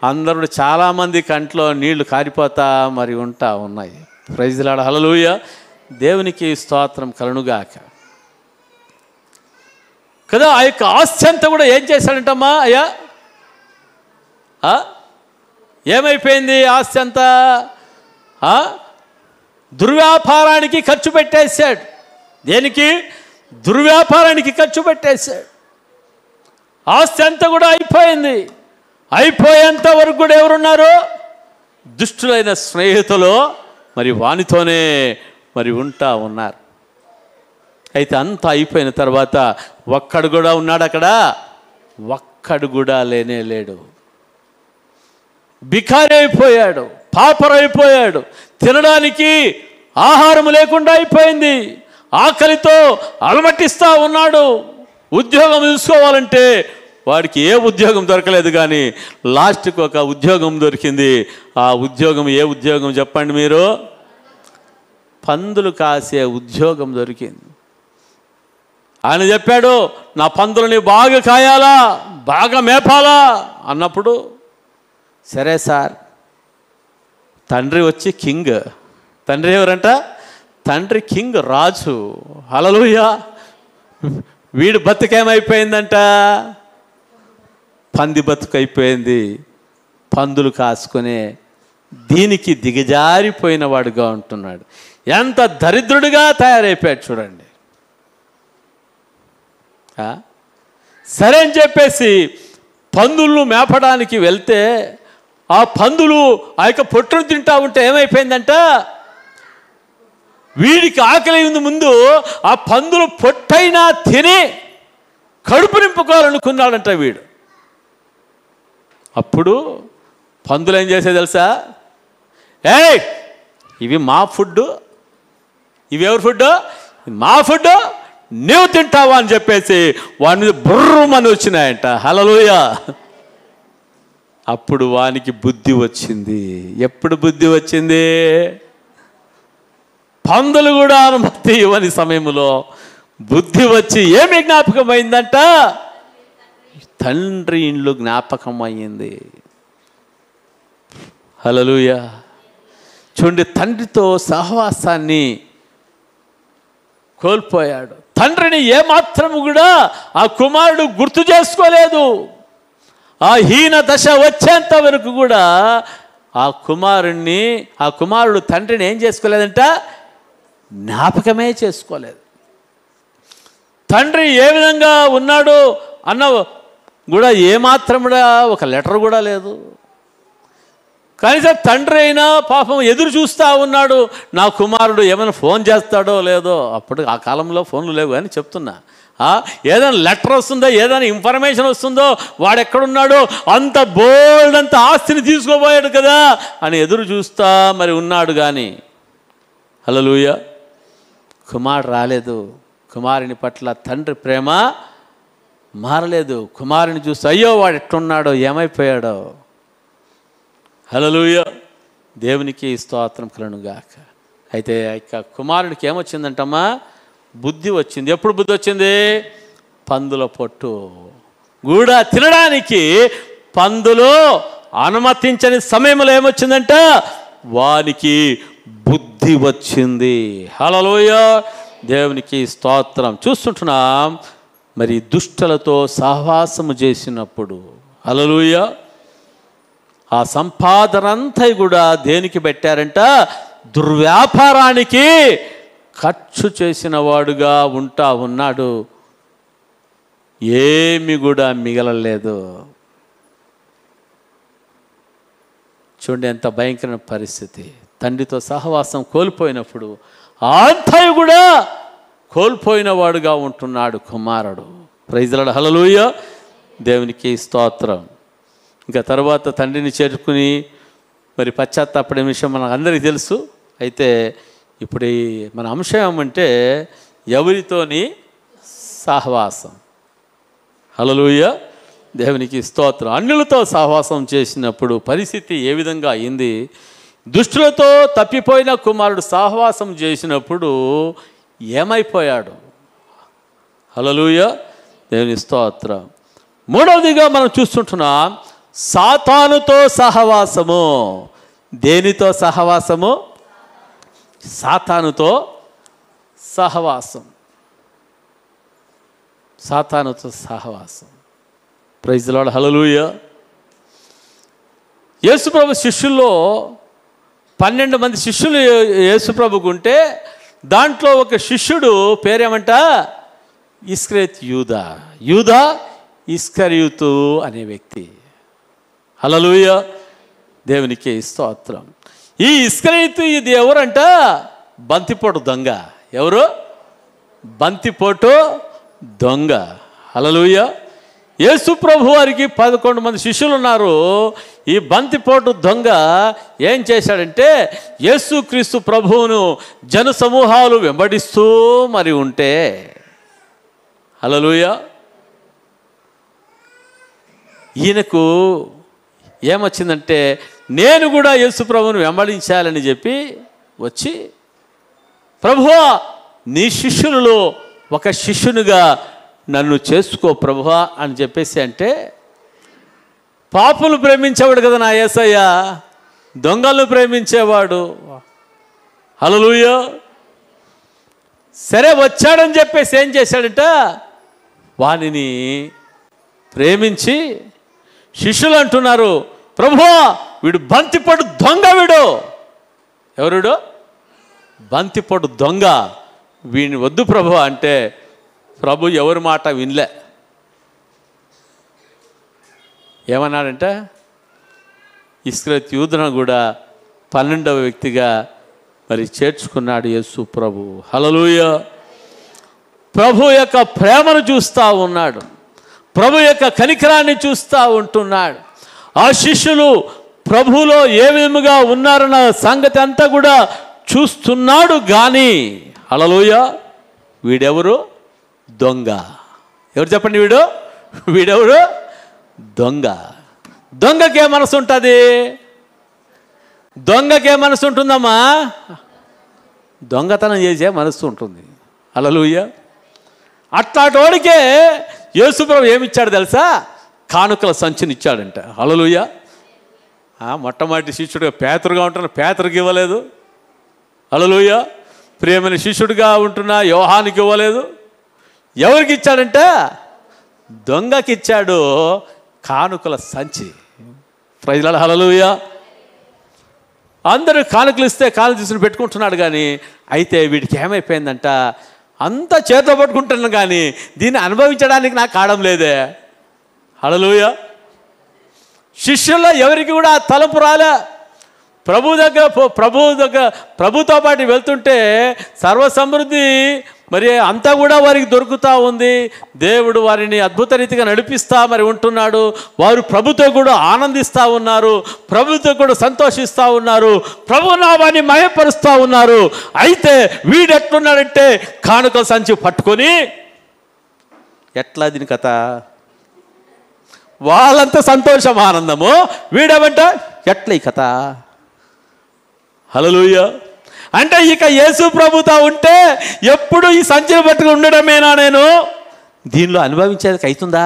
అందరూ చాలామంది కంట్లో నీళ్లు కారిపోతా మరి ఉంటా ఉన్నాయి. Praise Lord. హల్లెలూయా. దేవునికి స్తోత్రం కలుగుగాక కదా. ఆ యొక్క ఆస్తి అంతా కూడా ఏం చేశాడంటమ్మా? అయ్యా ఏమైపోయింది ఆస్తి అంతా? దుర్వ్యాపారానికి ఖర్చు పెట్టేశాడు. దేనికి? దుర్వ్యాపారానికి ఖర్చు పెట్టేశాడు. ఆస్తి అంతా కూడా అయిపోయింది. అయిపోయేంత వరకు కూడా ఎవరున్నారు? దుష్టులైన స్నేహితులు మరి వానితోనే మరి ఉంటా ఉన్నారు. అయితే అంతా అయిపోయిన తర్వాత ఒక్కడు కూడా ఉన్నాడు అక్కడ? ఒక్కడు కూడా లేనే లేడు. బికారి అయిపోయాడు, పాపరైపోయాడు. తినడానికి ఆహారం లేకుండా అయిపోయింది. ఆకలితో అలమటిస్తూ ఉన్నాడు. ఉద్యోగం చూసుకోవాలంటే వాడికి ఏ ఉద్యోగం దొరకలేదు, కానీ లాస్ట్కి ఒక ఉద్యోగం దొరికింది. ఆ ఉద్యోగం ఏ ఉద్యోగం చెప్పండి మీరు? పందులు కాసే ఉద్యోగం దొరికింది. ఆయన చెప్పాడు, నా పందులని బాగా కాయాలా, బాగా మేపాలా అన్నప్పుడు, సరే సార్. తండ్రి వచ్చి కింగ్. తండ్రి ఎవరంట? తండ్రి కింగ్, రాజు. హల్లెలూయా. వీడు బతుకేమైపోయిందంట? పంది బతుకైపోయింది. పందులు కాసుకునే దీనికి దిగజారిపోయిన వాడుగా ఉంటున్నాడు. ఎంత దరిద్రుడిగా తయారైపోయాడు చూడండి. సరే అని చెప్పేసి పందులను మేపడానికి వెళ్తే ఆ పందులు ఆ యొక్క పొట్టును తింటా ఉంటే ఏమైపోయిందంట, వీడికి ఆకలి ముందు ఆ పందులు పొట్టైనా తిని కడుపు నింపుకోవాలనుకున్నాడంట వీడు. అప్పుడు పందులు ఏం చేసేది తెలుసా? ఏయ్, ఇవి మా ఫుడ్, ఇవి ఎవరి ఫుడ్? మా ఫుడ్, నీవు తింటావా అని చెప్పేసి వాని మీద బుర్రమని వచ్చినాయంట. హల్లెలూయా. అప్పుడు వానికి బుద్ధి వచ్చింది. ఎప్పుడు బుద్ధి వచ్చింది? పందులు కూడా అనుమతి ఇవ్వని సమయంలో బుద్ధి వచ్చి ఏమి జ్ఞాపకం అయిందంట? తండ్రి ఇండ్లు జ్ఞాపకం అయ్యింది. హల్లెలూయా. చూడండి, తండ్రితో సహవాసాన్ని కోల్పోయాడు. తండ్రిని ఏమాత్రము కూడా ఆ కుమారుడు గుర్తు చేసుకోలేదు. ఆ హీన దశ వచ్చేంత వరకు కూడా ఆ కుమారుడు తండ్రిని ఏం చేసుకోలేదంట? జ్ఞాపకమే చేసుకోలేదు. తండ్రి ఏ విధంగా ఉన్నాడు అన్న కూడా ఏమాత్రం కూడా ఒక లెటర్ కూడా లేదు. కనీసం తండ్రి అయినా పాపం ఎదురు చూస్తూ ఉన్నాడు, నా కుమారుడు ఏమైనా ఫోన్ చేస్తాడో లేదో. అప్పుడు ఆ కాలంలో ఫోన్లు లేవు అని చెప్తున్నా. ఏదైనా లెటర్ వస్తుందో, ఏదైనా ఇన్ఫర్మేషన్ వస్తుందో, వాడు ఎక్కడున్నాడో, అంత బోల్డ్ అంత ఆస్తిని తీసుకోబోయాడు కదా అని ఎదురు చూస్తా మరి ఉన్నాడు. కానీ హల్లెలూయా, కుమారుడు రాలేదు. కుమారుని పట్ల తండ్రి ప్రేమ మారలేదు. కుమారుని చూస్తే అయ్యో వాడు ఎట్లున్నాడో, ఏమైపోయాడో. హల్లెలూయా. దేవునికి స్తోత్రం కలుగుగాక. అయితే ఇక కుమారుడికి ఏమొచ్చిందంటమ్మా? బుద్ధి వచ్చింది. ఎప్పుడు బుద్ధి వచ్చింది? పందుల పొట్టు కూడా తినడానికి పందులు అనుమతించని సమయంలో ఏమొచ్చిందంట? వానికి బుద్ధి వచ్చింది. హల్లెలూయా, దేవునికి స్తోత్రం. చూస్తుంటున్నాం, మరి దుష్టులతో సహవాసము చేసినప్పుడు, హల్లెలూయా, ఆ సంపాదనంతా కూడా దేనికి పెట్టారంట? దుర్వ్యాపారానికి ఖర్చు చేసిన వాడుగా ఉన్నాడు. ఏమి కూడా మిగలలేదు. చూడండి ఎంత భయంకరమైన పరిస్థితి. తండ్రితో సహవాసం కోల్పోయినప్పుడు అంతయు కూడా కోల్పోయిన వాడుగా ఉంటున్నాడు కుమారుడు. ప్రైజ్ ది లార్డ్, హల్లెలూయా, దేవునికి స్తోత్రం. ఇంకా తర్వాత తండ్రిని చేరుకుని మరి పశ్చాత్తాపడే విషయం మనకు అందరికీ తెలుసు. అయితే ఇప్పుడు మన అంశం ఏమంటే ఎవరితోని సహవాసం. హల్లెలూయా, దేవునికి స్తోత్రం. అన్యులతో సహవాసం చేసినప్పుడు పరిస్థితి ఏ విధంగా అయింది? దుష్టులతో తప్పిపోయిన కుమారుడు సహవాసం చేసినప్పుడు ఏమైపోయాడు? హల్లెలూయా, దేవుని స్తోత్రం. మూడవదిగా మనం చూస్తుంటున్నాం, సాతానుతో సహవాసము. దేనితో సహవాసము? సాతానుతో సహవాసం. సాతానుతో సహవాసం. ప్రైజ్ ది లార్డ్, హల్లెలూయా. యేసుప్రభు శిష్యుల్లో 12 మంది శిష్యులు యేసుప్రభుకు ఉంటే దాంట్లో ఒక శిష్యుడు పేరేమంట? ఇస్కరియోతు యూదా. యూదా ఇస్కరియోతు అనే వ్యక్తి. హల్లెలూయా, దేవునికి స్తోత్రం. ఈ ఇస్కరియోతు ఇది ఎవరంట? బంతిపోటు దొంగ. ఎవరు? బంతిపోటు దొంగ. హల్లెలూయా. యేసు ప్రభు వారికి 11 మంది శిష్యులు ఉన్నారు. ఈ బంతిపోటు దొంగ ఏం చేశాడంటే యేసుక్రీస్తు ప్రభువును జన సమూహాలు వెంబడిస్తూ మరి ఉంటే, హల్లెలూయా, ఈయనకు ఏమొచ్చిందంటే నేను కూడా యేసు ప్రభువును వెంబడించాలని చెప్పి వచ్చి, ప్రభువా నీ శిష్యులలో ఒక శిష్యునిగా నన్ను చేసుకో ప్రభువా అని చెప్పేసి అంటే, పాపులు ప్రేమించేవాడు కదా నా యేసయ్య, దొంగలను ప్రేమించేవాడు. హల్లెలూయా. సరే వచ్చాడని చెప్పేసి ఏం చేశాడంట? వానిని ప్రేమించి శిష్యులు అంటున్నారు, ప్రభువా వీడు బంతిపోటు దొంగ. వీడు ఎవరుడు? బంతిపోటు దొంగ. వీడిని వద్దు ప్రభువా అంటే ప్రభు ఎవరి మాట వినలే. ఏమన్నాడంట? ఇస్కరియోతు యూదును కూడా 12వ వ్యక్తిగా మరి చేర్చుకున్నాడు యేసు ప్రభు. హల్లెలూయా. ప్రభు యొక్క ప్రేమను చూస్తూ ఉన్నాడు, ప్రభు యొక్క కనికరాన్ని చూస్తూ ఉంటున్నాడు. ఆ శిష్యులు ప్రభువులో ఏ విధముగా ఉన్నారన్న సంగతి అంతా కూడా చూస్తున్నాడు. కానీ హల్లెలూయా, వీడెవరు? దొంగ. ఎవరు చెప్పండి? వీడెవరు? దొంగ. దొంగకే మనసు ఉంటుంది. దొంగకే మనసు ఉంటుందమ్మా. దొంగతనం చేసే మనసు ఉంటుంది. హల్లెలూయా. అట్లాంటి వాడికే యేసుప్రభు ఏమిచ్చాడు తెలుసా? కానుకల సంచిని ఇచ్చాడంట. హల్లెలూయా. మొట్టమొదటి శిష్యుడిగా పేతురుగా ఉంటున్న పేతురుకి ఇవ్వలేదు. హల్లెలూయా. ప్రియమైన శిష్యుడిగా ఉంటున్న యోహానికి ఇవ్వలేదు. ఎవరికి ఇచ్చాడంటే దొంగకి ఇచ్చాడు కానుకల సంచి. ప్రైజ్ ది లార్డ్, హల్లెలూయా. అందరూ కానుకలు ఇస్తే కానుకలు తీసుకుని పెట్టుకుంటున్నాడు. కానీ అయితే వీడికి ఏమైపోయిందంట, అంతా చేతిలో పట్టుకుంటున్నాను కానీ దీన్ని అనుభవించడానికి నాకు కావడం లేదే. హల్లెలూయా. శిష్యుల్లో ఎవరికి కూడా తలంపు రాలే. ప్రభుతో పాటు వెళ్తుంటే సర్వసమృద్ధి మరి అంతా కూడా వారికి దొరుకుతూ ఉంది. దేవుడు వారిని అద్భుత రీతిగా నడిపిస్తా మరి ఉంటున్నాడు. వారు ప్రభుతో కూడా ఆనందిస్తూ ఉన్నారు, ప్రభుతో కూడా సంతోషిస్తూ ఉన్నారు, ప్రభు నామాన్ని మహిమపరుస్తూ ఉన్నారు. అయితే వీడు ఎట్లున్నాడంటే కానుకల సంచి పట్టుకొని ఎట్లా దీని కథ? వాళ్ళంతా సంతోషం ఆనందము, వీడేమంట ఎట్లా ఈ కథ? హల్లెలూయా. అంటే ఇక యేసు ప్రభుతో ఉంటే ఎప్పుడు ఈ సంచిని పట్టుకుని ఉండడమేనా? నేను దీనిలో అనుభవించేది అవుతుందా?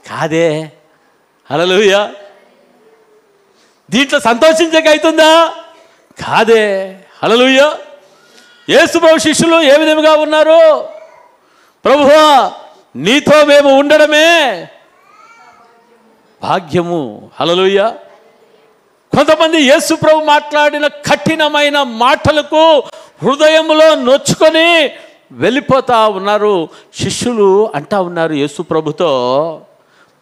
కాదే. హల్లెలూయా. దీంట్లో సంతోషించకైతుందా? కాదే. హల్లెలూయా. యేసు ప్రభు శిష్యులు ఏ విధంగా ఉన్నారు? ప్రభువా, నీతో మేము ఉండడమే భాగ్యము. హల్లెలూయా. కొంతమంది యేసు ప్రభు మాట్లాడిన కఠినమైన మాటలకు హృదయంలో నొచ్చుకొని వెళ్ళిపోతా ఉన్నారు. శిష్యులు అంటా ఉన్నారు యేసు ప్రభుతో,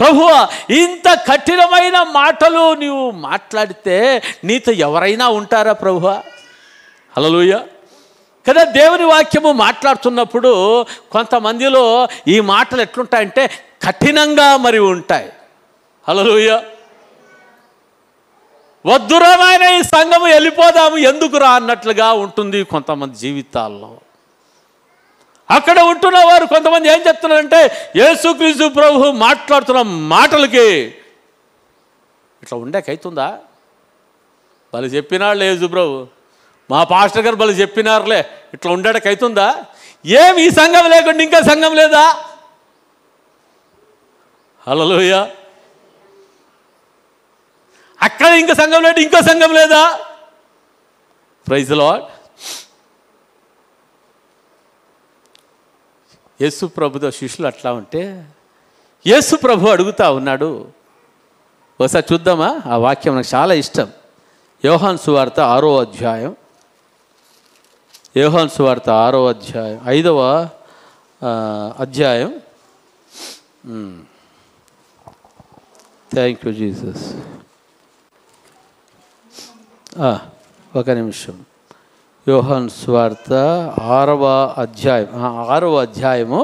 ప్రభువా, ఇంత కఠినమైన మాటలు నీవు మాట్లాడితే నీతో ఎవరైనా ఉంటారా ప్రభువా? హల్లెలూయా. కదా, దేవుని వాక్యము మాట్లాడుతున్నప్పుడు కొంతమందిలో ఈ మాటలు ఎట్లుంటాయంటే కఠినంగా మరి ఉంటాయి. హల్లెలూయా. వద్దురా నాయన, ఈ సంఘము వెళ్ళిపోదాము, ఎందుకురా అన్నట్లుగా ఉంటుంది కొంతమంది జీవితాల్లో. అక్కడ ఉంటున్న వారు కొంతమంది ఏం చెప్తున్నారంటే, యేసుక్రీస్తు ప్రభు మాట్లాడుతున్న మాటలకి ఇట్లా ఉండేకైతుందా? వాళ్ళు చెప్పినారులే యేసు ప్రభు, మా పాస్టర్ గారు వాళ్ళు చెప్పినారులే, ఇట్లా ఉండేకైతుందా? ఏమి ఈ సంఘం లేకుండా ఇంకా సంఘం లేదా? హల్లెలూయా. అక్కడ ఇంకా సంఘం లేదు, ఇంకో సంఘం లేదా? Praise the lord. యేసు ప్రభుతో శిష్యులు అట్లా ఉంటే యేసు ప్రభు అడుగుతా ఉన్నాడు. ఒకసారి చూద్దామా? ఆ వాక్యం నాకు చాలా ఇష్టం. యోహాను సువార్త 6వ అధ్యాయం. యోహాను సువార్త 6వ అధ్యాయం 5వ అధ్యాయం. Thank you Jesus. ఒక నిమిషం. యోహాను సువార్త 6వ అధ్యాయం 6వ అధ్యాయము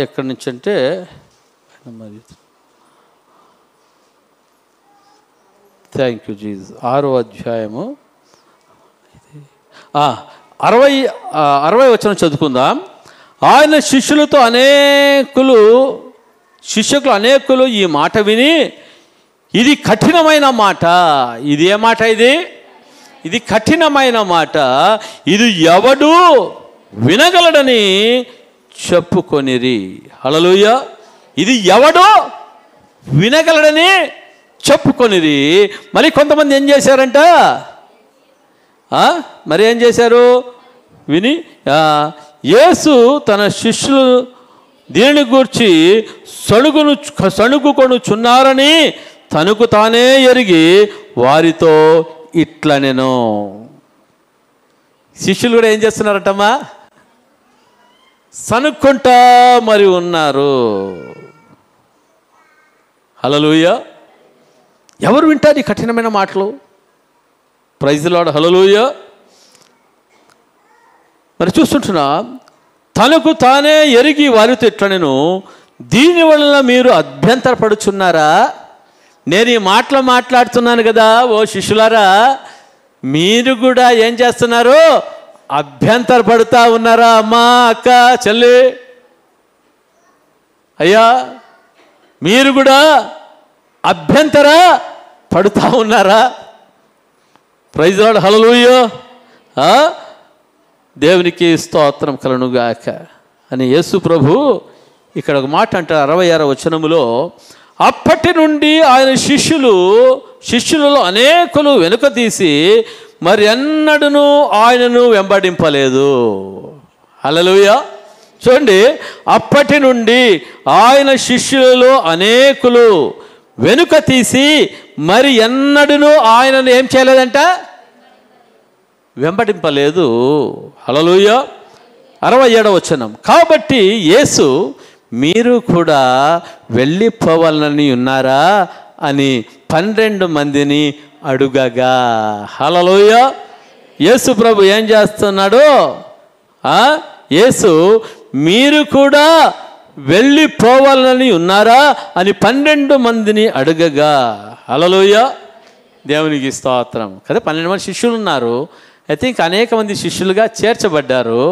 ఎక్కడి నుంచి అంటే థ్యాంక్ యూ జీసస్ 6వ అధ్యాయము 60వ వచనం చదువుకుందాం. ఆయన శిష్యులు అనేకులు ఈ మాట విని, ఇది కఠినమైన మాట. ఇది ఏ మాట? ఇది కఠినమైన మాట, ఇది ఎవడు వినగలడని చెప్పుకొనిరి. హల్లెలూయా. ఇది ఎవడు వినగలడని చెప్పుకొనిరి. మరి కొంతమంది ఏం చేశారంట? మరి ఏం చేశారు? విని యేసు తన శిష్యులు దీనిని గూర్చి సణుగుకొనుచున్నారని తనకు తానే ఎరిగి వారితో ఇట్లనెను. శిష్యులు కూడా ఏం చేస్తున్నారటమ్మా? సణుక్కుంటా మరి ఉన్నారు. హల్లెలూయా. ఎవరు వింటారు ఈ కఠినమైన మాటలు? Praise the Lord. హల్లెలూయా. మరి చూస్తుంటున్నా, తనకు తానే ఎరిగి వారితో ఇట్లనెను, దీనివల్ల మీరు అభ్యంతరపడుచున్నారా? నేను ఈ మాటలు మాట్లాడుతున్నాను కదా ఓ శిష్యులారా, మీరు కూడా ఏం చేస్తున్నారు? అభ్యంతరపడుతూ ఉన్నారా? అమ్మా, అక్క, చెల్లి, అయ్యా, మీరు కూడా అభ్యంతర పడుతూ ఉన్నారా? Praise the Lord. హల్లెలూయా. దేవునికి స్తోత్రం కలుగునుగాక అని యేసు ప్రభు ఇక్కడ ఒక మాట అంటారు 66వ వచనములో, అప్పటి నుండి ఆయన శిష్యులలో అనేకులు వెనుక తీసి మరి ఎన్నడూ ఆయనను వెంబడింపలేదు. హల్లెలూయా. చూడండి, అప్పటి నుండి ఆయన శిష్యులలో అనేకులు వెనుక తీసి మరి ఎన్నడూ ఆయనను ఏం చేయలేదంట? వెంబడింపలేదు. హల్లెలూయా. 67వ వచనం, కాబట్టి యేసు మీరు కూడా వెళ్ళిపోవాలని ఉన్నారా అని 12 మందిని అడుగగా. హల్లెలూయా. యేసు ప్రభు ఏం చేస్తున్నాడు? యేసు మీరు కూడా వెళ్ళిపోవాలని ఉన్నారా అని 12 మందిని అడగగా. హల్లెలూయా. దేవునికి స్తోత్రం కదా. 12 మంది శిష్యులు ఉన్నారు. అయితే ఇంకా అనేక మంది శిష్యులుగా చేర్చబడ్డారు.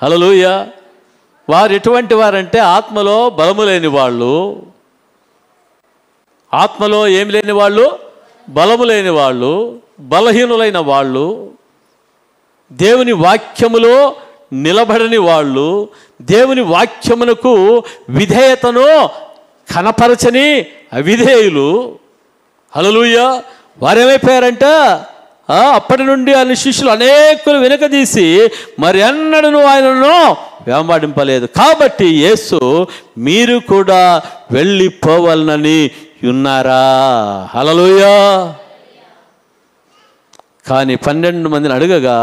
హల్లెలూయా. వారు ఎటువంటి వారంటే ఆత్మలో బలము లేని వాళ్ళు. ఆత్మలో ఏమి లేని వాళ్ళు? బలము లేని వాళ్ళు, బలహీనులైన వాళ్ళు, దేవుని వాక్యములో నిలబడని వాళ్ళు, దేవుని వాక్యమునకు విధేయతను కనపరచని అవిధేయులు, హల్లెలూయా, వారేమైపోయారంట, అప్పటి నుండి ఆయన శిష్యులు అనేకులు వెనకదీసి మరి ఎన్నడూ ఆయనను వెంబడింపలేదు. కాబట్టి యేసు మీరు కూడా వెళ్ళిపోవాలని ఉన్నారా? హల్లెలూయా. కానీ 12 మందిని అడగగా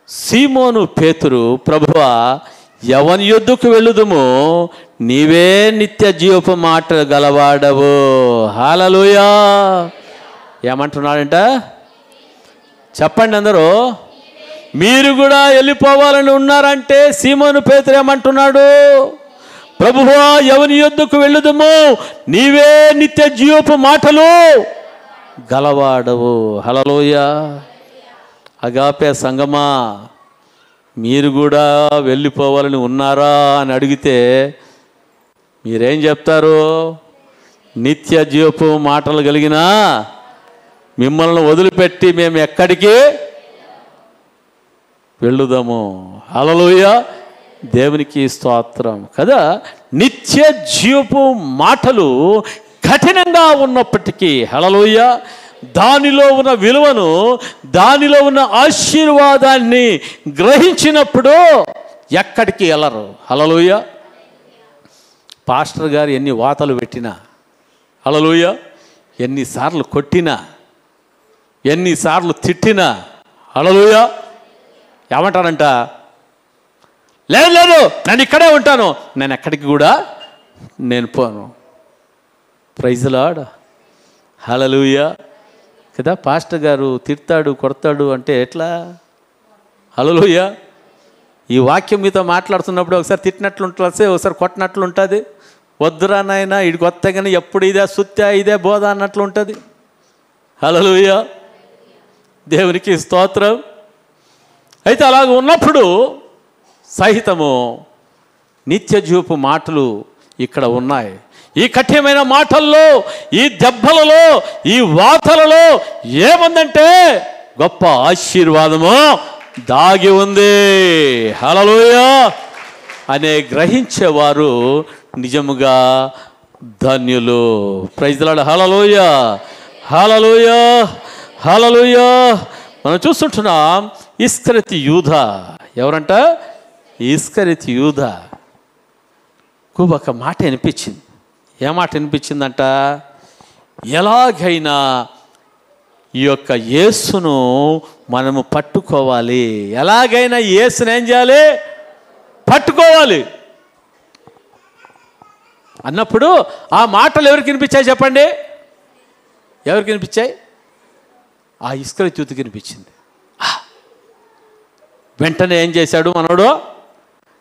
సీమోను పేతురు, ప్రభువా ఎవని యొద్దకు వెళ్ళుదుమో నీవే నిత్య జీవపు మాట గలవాడవు. హల్లెలూయా. ఏమంటున్నాడంట చెప్పండి అందరూ. మీరు కూడా వెళ్ళిపోవాలని ఉన్నారంటే సీమోను పేతురు ఏమంటున్నాడు? ప్రభువా ఎవని యొద్దకు వెళ్ళుదుమో నీవే నిత్య జీవపు మాటలు గలవాడవు. హల్లెలూయా. అగాపే సంగమా, మీరు కూడా వెళ్ళిపోవాలని ఉన్నారా అని అడిగితే మీరేం చెప్తారు? నిత్య జీవపు మాటలు కలిగిన మిమ్మల్ని వదిలిపెట్టి మేము ఎక్కడికి వెళ్ళుదాము. హల్లెలూయా. దేవునికి స్తోత్రం కదా. నిత్య జీవపు మాటలు కఠినంగా ఉన్నప్పటికీ, హల్లెలూయా, దానిలో ఉన్న విలువను, దానిలో ఉన్న ఆశీర్వాదాన్ని గ్రహించినప్పుడు ఎక్కడికి వెళ్ళరు. హల్లెలూయా. పాస్టర్ గారు ఎన్ని వాతలు పెట్టినా, హల్లెలూయా, ఎన్నిసార్లు కొట్టినా, ఎన్నిసార్లు తిట్టినా, హల్లెలూయా, ఏమంటారంట? లేదు లేదు నేను ఇక్కడే ఉంటాను, నేను ఎక్కడికి కూడా నేను పోను. Praise the Lord. హల్లెలూయా కదా. పాస్టర్ గారు తిడతాడు, కొడతాడు అంటే ఎట్లా? హల్లెలూయా. ఈ వాక్యం మీతో మాట్లాడుతున్నప్పుడు ఒకసారి తిట్టినట్లుంటుంది, ఒకసారి కొట్టినట్లు ఉంటుంది. వద్దురా నాయనా ఇడికి వస్తే కానీ ఎప్పుడు ఇదే సుత్య, ఇదే బోధ అన్నట్లు ఉంటుంది. హల్లెలూయా. దేవునికి స్తోత్రం. అయితే అలాగ ఉన్నప్పుడు సహితము నిత్య జీవపు మాటలు ఇక్కడ ఉన్నాయి. ఈ కఠినమైన మాటల్లో, ఈ దెబ్బలలో, ఈ వాతలలో ఏముందంటే గొప్ప ఆశీర్వాదము దాగి ఉంది. హల్లెలూయా. అనే గ్రహించేవారు నిజముగా ధన్యులు. Praise the Lord. Hallelujah. Hallelujah. Hallelujah. మనం చూస్తుంటున్నాం ఇస్కరియోతు యూదా. ఎవరంట? ఇస్కరియోతు యూదాకు ఒక మాట అనిపించింది. ఏ మాట అనిపించిందంట? ఎలాగైనా ఈ యొక్క యేసును మనము పట్టుకోవాలి, ఎలాగైనా యేసును ఏం చేయాలి? పట్టుకోవాలి అన్నప్పుడు ఆ మాటలు ఎవరికి వినిపించాయి చెప్పండి? ఎవరికి వినిపించాయి? ఆ ఇస్కరియోతుకి వినిపించింది. వెంటనే ఏం చేశాడు మనోడు?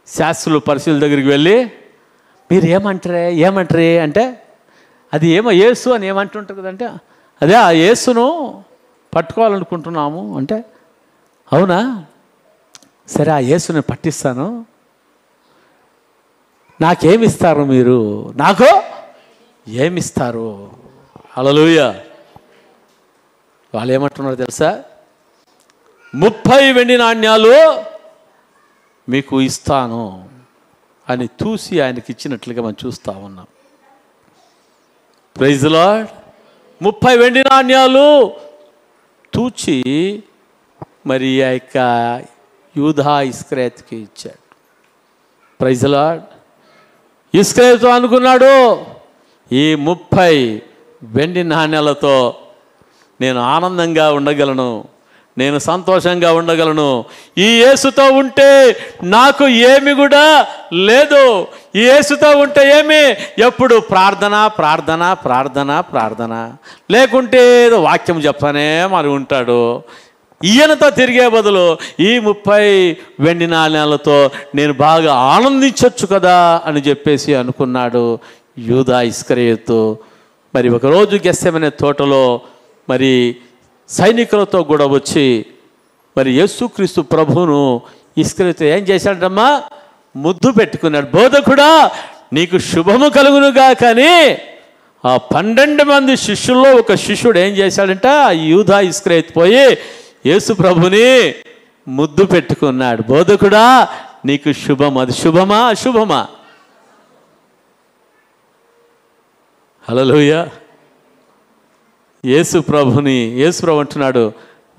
శాస్త్రులు పరిశీల దగ్గరికి వెళ్ళి మీరు ఏమంటారే అంటే అది ఏమో యేసు అని ఏమంటుంటారు కదంటే, అదే ఆ యేసును పట్టుకోవాలనుకుంటున్నాము అంటే, అవునా సరే ఆ యేసుని పట్టిస్తాను, నాకేమిస్తారు మీరు? నాకు ఏమిస్తారు? హల్లెలూయా. వాళ్ళు ఏమంటున్నారు తెలుసా? 30 వెండి నాణ్యాలు మీకు ఇస్తాను అని చూసి ఆయనకి ఇచ్చినట్లుగా మనం చూస్తూ ఉన్నాం. Praise the lord. 30 వెండి నాణ్యాలు తూచి మరి ఆ యొక్క యూదా ఇస్కరియోతుకి ఇచ్చాడు. Praise the Lord. ఇస్కరియోతు అనుకున్నాడు, ఈ 30 వెండి నాణ్యాలతో నేను ఆనందంగా ఉండగలను, నేను సంతోషంగా ఉండగలను, ఈ యేసుతో ఉంటే నాకు ఏమి కూడా లేదు, ఈ యేసుతో ఉంటే ఏమి ఎప్పుడు ప్రార్థన ప్రార్థన ప్రార్థన ప్రార్థన, లేకుంటే ఏదో వాక్యం చెప్తానే మరి ఉంటాడు. ఈయనతో తిరిగే బదులు ఈ 30 వెండి నాణ్యాలతో నేను బాగా ఆనందించవచ్చు కదా అని చెప్పేసి అనుకున్నాడు యూదా ఇస్కరియోతు. మరి ఒకరోజు గెత్సెమనే తోటలో మరి సైనికులతో కూడా వచ్చి మరి యేసుక్రీస్తు ప్రభువును ఇస్కరియోతు ఏం చేశాడమ్మా? ముద్దు పెట్టుకున్నాడు. బోధకుడా నీకు శుభము కలుగునుగా. కానీ ఆ 12 మంది శిష్యుల్లో ఒక శిష్యుడు ఏం చేశాడంట? యూదా ఇస్కరియోతు పోయి యేసు ప్రభుని ముద్దు పెట్టుకున్నాడు. బోధకుడా నీకు శుభం. అది శుభమా అశుభమా? హల్లెలూయా. యేసు ప్రభు అంటున్నాడు,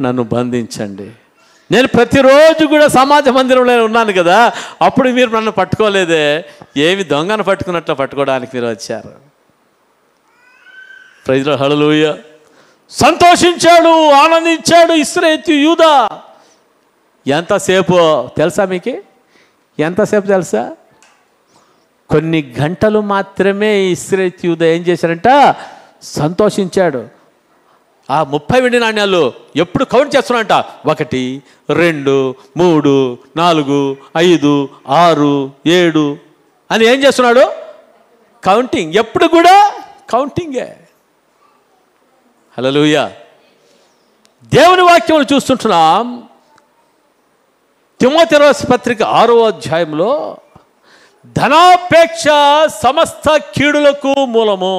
నన్ను బంధించండి. నేను ప్రతిరోజు కూడా సమాజ మందిరంలో ఉన్నాను కదా, అప్పుడు మీరు నన్ను పట్టుకోలేదే, ఏమి దొంగను పట్టుకున్నట్లు పట్టుకోవడానికి మీరు వచ్చారు. Praise Lord. హల్లెలూయా. సంతోషించాడు, ఆనందించాడు ఇశ్రాయేలు యూదా. ఎంతసేపు తెలుసా మీకు? ఎంతసేపు తెలుసా? కొన్ని గంటలు మాత్రమే ఇశ్రాయేలు యూదా ఏం చేశారంట? సంతోషించాడు. ఆ 30 వెండి నాణ్యాలు ఎప్పుడు కౌంట్ చేస్తున్నాడంట. 1 2 3 4 5 6 7 అని ఏం చేస్తున్నాడు? కౌంటింగ్. ఎప్పుడు కూడా కౌంటింగే. హల్లెలూయా. దేవుని వాక్యములు చూస్తుంటున్నాం. తిమోతి రాసిన పత్రిక 6వ అధ్యాయంలో ధనాపేక్ష సమస్త కీడులకు మూలము.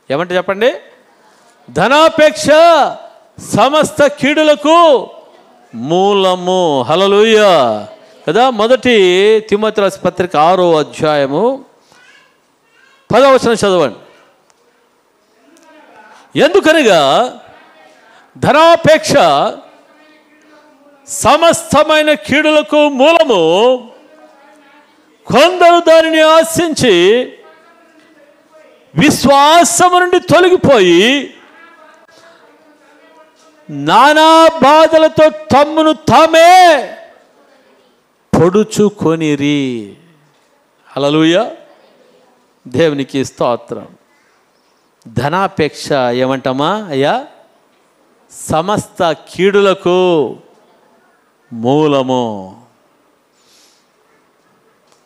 ఏమంటే చెప్పండి? ధనాపేక్ష సమస్త కీడులకు మూలము. హల్లెలూయా కదా. మొదటి తిమోతి రాసిన పత్రిక 6వ అధ్యాయము 10వ వచనం చదవండి. ఎందుకనగా ధనాపేక్ష సమస్తమైన కీడులకు మూలము, కొందరు దానిని ఆశించి విశ్వాసము నుండి తొలగిపోయి నానా బాధలతో తమ్మును తామే పొడుచుకొనిరి. హల్లెలూయా. దేవునికి స్తోత్రం. ధనాపేక్ష ఏమంటామా అయ్యా? సమస్త కీడులకు మూలము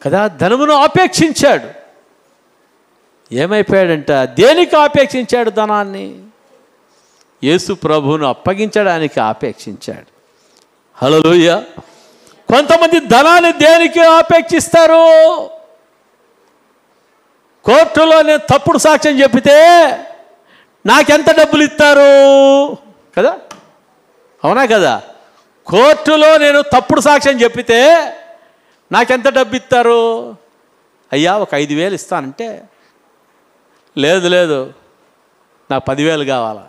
కదా. ధనమును ఆపేక్షించాడు. ఏమైపోయాడంట? దేనికి ఆపేక్షించాడు? ధనాన్ని యేసు ప్రభువును అప్పగించడానికి ఆపేక్షించాడు. హల్లెలూయా. కొంతమంది ధనాన్ని దేనికి ఆపేక్షిస్తారు? కోర్టులో నేను తప్పుడు సాక్ష్యం చెప్పితే నాకెంత డబ్బులు ఇస్తారు కదా, అవునా కదా? కోర్టులో నేను తప్పుడు సాక్ష్యం చెప్పితే నాకెంత డబ్బు ఇస్తారు? అయ్యా ఒక 5,000 ఇస్తానంటే, లేదు నాకు 10,000 కావాలా.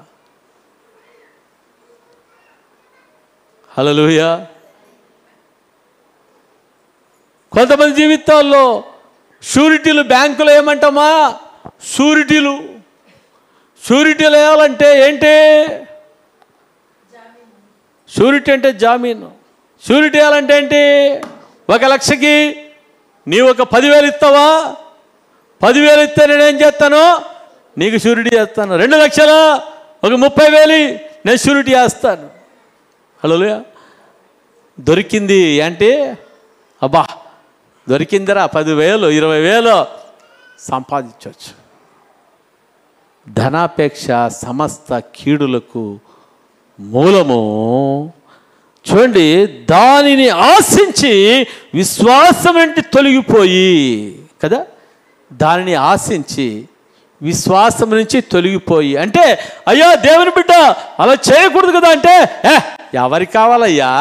హల్లెలూయా. కొంతమంది జీవితాల్లో షూరిటీలు, బ్యాంకులో ఏమంటామా? షూరిటీలు వేయాలంటే ఏంటి? షూరిటీ అంటే జామీను. షూరిటీ వేయాలంటే ఏంటి? 1,00,000కి నీవు ఒక 10,000 ఇస్తావా? 10,000 ఇస్తే నేనేం చేస్తాను? నీకు షూరిటీ చేస్తాను. 2 లక్షల ఒక 30,000 నేను షూరిటీ వేస్తాను. హల్లెలూయా. దొరికింది అంటే అబ్బా దొరికిందిరా, 10,000 20,000 సంపాదించవచ్చు. ధనాపేక్ష సమస్త కీడులకు మూలము. చూడండి, దానిని ఆశించి విశ్వాసం నుండి తొలగిపోయి కదా. దానిని ఆశించి విశ్వాసం నుంచి తొలగిపోయి అంటే, అయ్యా దేవుని బిడ్డ అలా చేయకూడదు కదా అంటే, ఎవరికి కావాలయ్యా?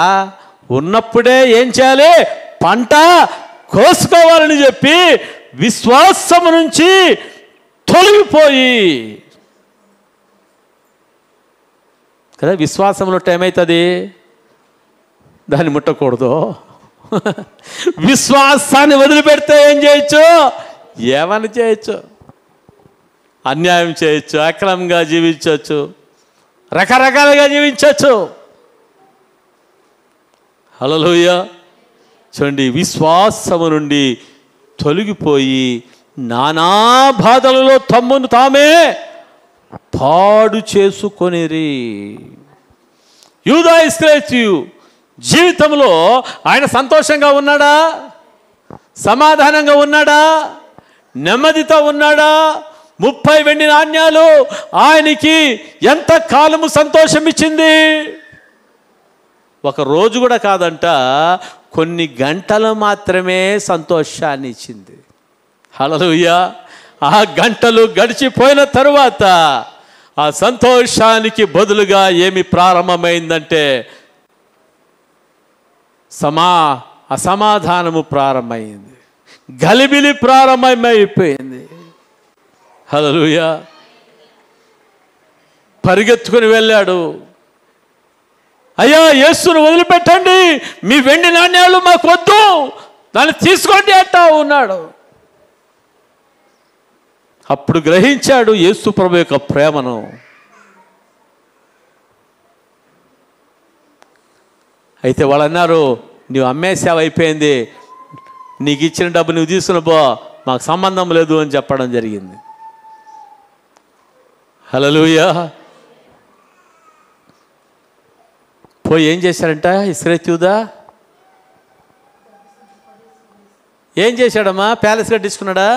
ఉన్నప్పుడే ఏం చేయాలి? పంట కోసుకోవాలని చెప్పి విశ్వాసం నుంచి తొలగిపోయి కదా. విశ్వాసంలో ఏమవుతుంది? దాన్ని ముట్టకూడదు. విశ్వాసాన్ని వదిలిపెడితే ఏం చేయొచ్చు? ఏమని చేయొచ్చు? అన్యాయం చేయొచ్చు, అక్రమంగా జీవించవచ్చు, రకరకాలుగా జీవించవచ్చు. హల్లెలూయా. చూడండి, విశ్వాసము నుండి తొలగిపోయి నానా బాధలలో తమ్మును తామే పాడు చేసుకొనిరి. యూదా ఇస్కరియోతు జీవితంలో ఆయన సంతోషంగా ఉన్నాడా? సమాధానంగా ఉన్నాడా? నెమ్మదితో ఉన్నాడా? 30 వెండి నాణ్యాలు ఆయనకి ఎంత కాలము సంతోషం ఇచ్చింది? ఒక రోజు కూడా కాదంట, కొన్ని గంటలు మాత్రమే సంతోషాన్ని ఇచ్చింది. హల్లెలూయా. ఆ గంటలు గడిచిపోయిన తరువాత ఆ సంతోషానికి బదులుగా ఏమి ప్రారంభమైందంటే అసమాధానము ప్రారంభమైంది, గలిబిలి ప్రారంభమైపోయింది. హల్లెలూయా. పరిగెత్తుకుని వెళ్ళాడు. అయ్యా, యేసును వదిలిపెట్టండి, మీ వెండి నాణ్యాలు మాకు వద్దు, దాన్ని తీసుకోండి అంటా ఉన్నాడు. అప్పుడు గ్రహించాడు యేసు ప్రభు యొక్క ప్రేమను. అయితే వాళ్ళు అన్నారు, నువ్వు అమ్మేసావు, అయిపోయింది, నీకు ఇచ్చిన డబ్బు నువ్వు తీసుకుని పో, మాకు సంబంధం లేదు అని చెప్పడం జరిగింది. హల్లెలూయా. పోయి ఏం చేశాడంట ఇస్కరియోతు యూదా? ఏం చేశాడమ్మా? ప్యాలెస్ కట్టించుకున్నాడా?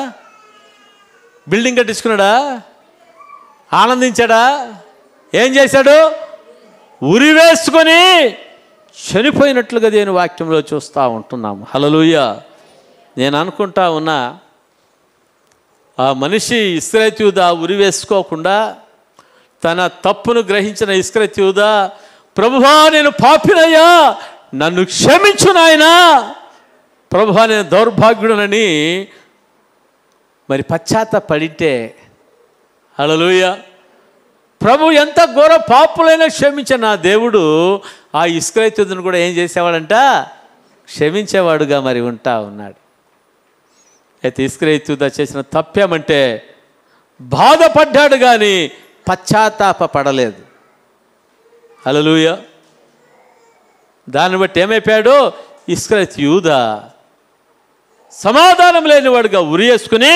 బిల్డింగ్ కట్టించుకున్నాడా? ఆనందించాడా? ఏం చేశాడు? ఉరి వేసుకొని చనిపోయినట్లుగా దేని వాక్యంలో చూస్తూ ఉంటున్నాము. హల్లెలూయా. నేను అనుకుంటా ఉన్నా, ఆ మనిషి ఇస్కరియోతు యూదా ఉరి వేసుకోకుండా తన తప్పును గ్రహించిన ఇస్కరియోతు యూదా, ప్రభువా నేను పాపినయ్యా, నన్ను క్షమించు నాయనా, ప్రభువా నేను దౌర్భాగ్యుడనని మరి పశ్చాత్తాపడితే, హల్లెలూయా, ప్రభు ఎంత ఘోర పాపులైనా క్షమించిన నా దేవుడు ఆ ఇస్కరియోతు యూదాను కూడా ఏం చేసేవాడంట? క్షమించేవాడుగా మరి ఉంటా ఉన్నాడు. అయితే ఇస్కరియోతు యూదా చేసిన తప్పేమంటే బాధపడ్డాడు కానీ పశ్చాత్తాపడలేదు. హల్లెలూయా. దాన్ని బట్టి ఏమైపోయాడు? ఇస్కరియోతు యూదా సమాధానం లేనివాడుగా ఉరి వేసుకుని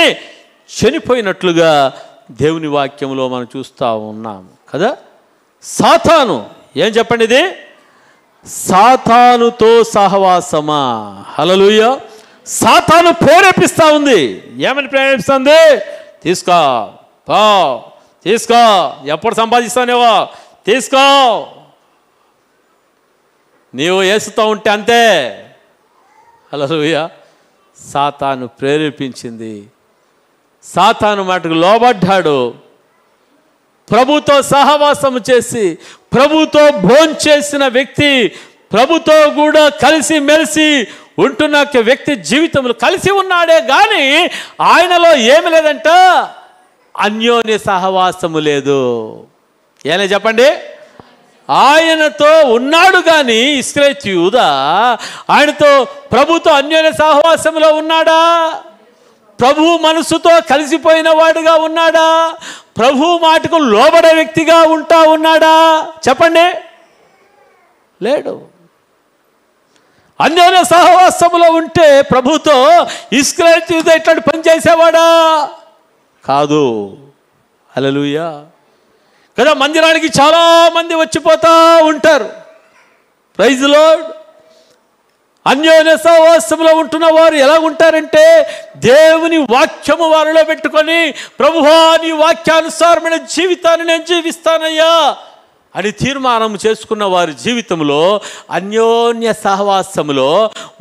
చనిపోయినట్లుగా దేవుని వాక్యంలో మనం చూస్తూ ఉన్నాము కదా. సాతాను ఏం చెప్పండి, ఇది సాతానుతో సహవాసమా? హల్లెలూయా. సాతాను ప్రేరేపిస్తూ ఉంది. ఏమని ప్రేరేపిస్తుంది? తీసుకో, పో, తీసుకో, ఎప్పుడు సంపాదిస్తానేవో తీసుకో, నీవు వేస్తూ ఉంటే అంతే. హల్లెలూయా. సాతాను ప్రేరేపించింది. సాతాను మాటకు లోబడ్డాడు. ప్రభుతో సహవాసం చేసి ప్రభుతో భోంచేసిన వ్యక్తి, ప్రభుతో కూడా కలిసి మెలిసి ఉంటున్న వ్యక్తి జీవితంలో కలిసి ఉన్నాడే కానీ ఆయనలో ఏమి లేదంట? అన్యోన్య సహవాసము లేదు. ఏలే చెప్పండి, ఆయనతో ఉన్నాడు కానీ ఇస్కరియోతు యూదా ఆయనతో ప్రభుతో అన్యోన్య సహవాసంలో ఉన్నాడా? ప్రభు మనసుతో కలిసిపోయిన వాడుగా ఉన్నాడా? ప్రభు మాటకు లోబడే వ్యక్తిగా ఉంటా ఉన్నాడా? చెప్పండి, లేడు. అన్యోన్య సహవాసములో ఉంటే ప్రభుతో ఇస్కరియోతు యూదా ఇట్లాంటి పని చేసేవాడా? కాదు. హల్లెలూయా కదా. మందిరానికి చాలా మంది వచ్చిపోతూ ఉంటారు. Praise the lord. అన్యోన్య సహవాసంలో ఉంటున్న వారు ఎలా ఉంటారంటే దేవుని వాక్యము వారిలో పెట్టుకొని, ప్రభువా నీ వాక్యానుసారమైన జీవితాన్ని నేను జీవిస్తానయ్యా అని తీర్మానం చేసుకున్న వారి జీవితంలో అన్యోన్య సహవాసములో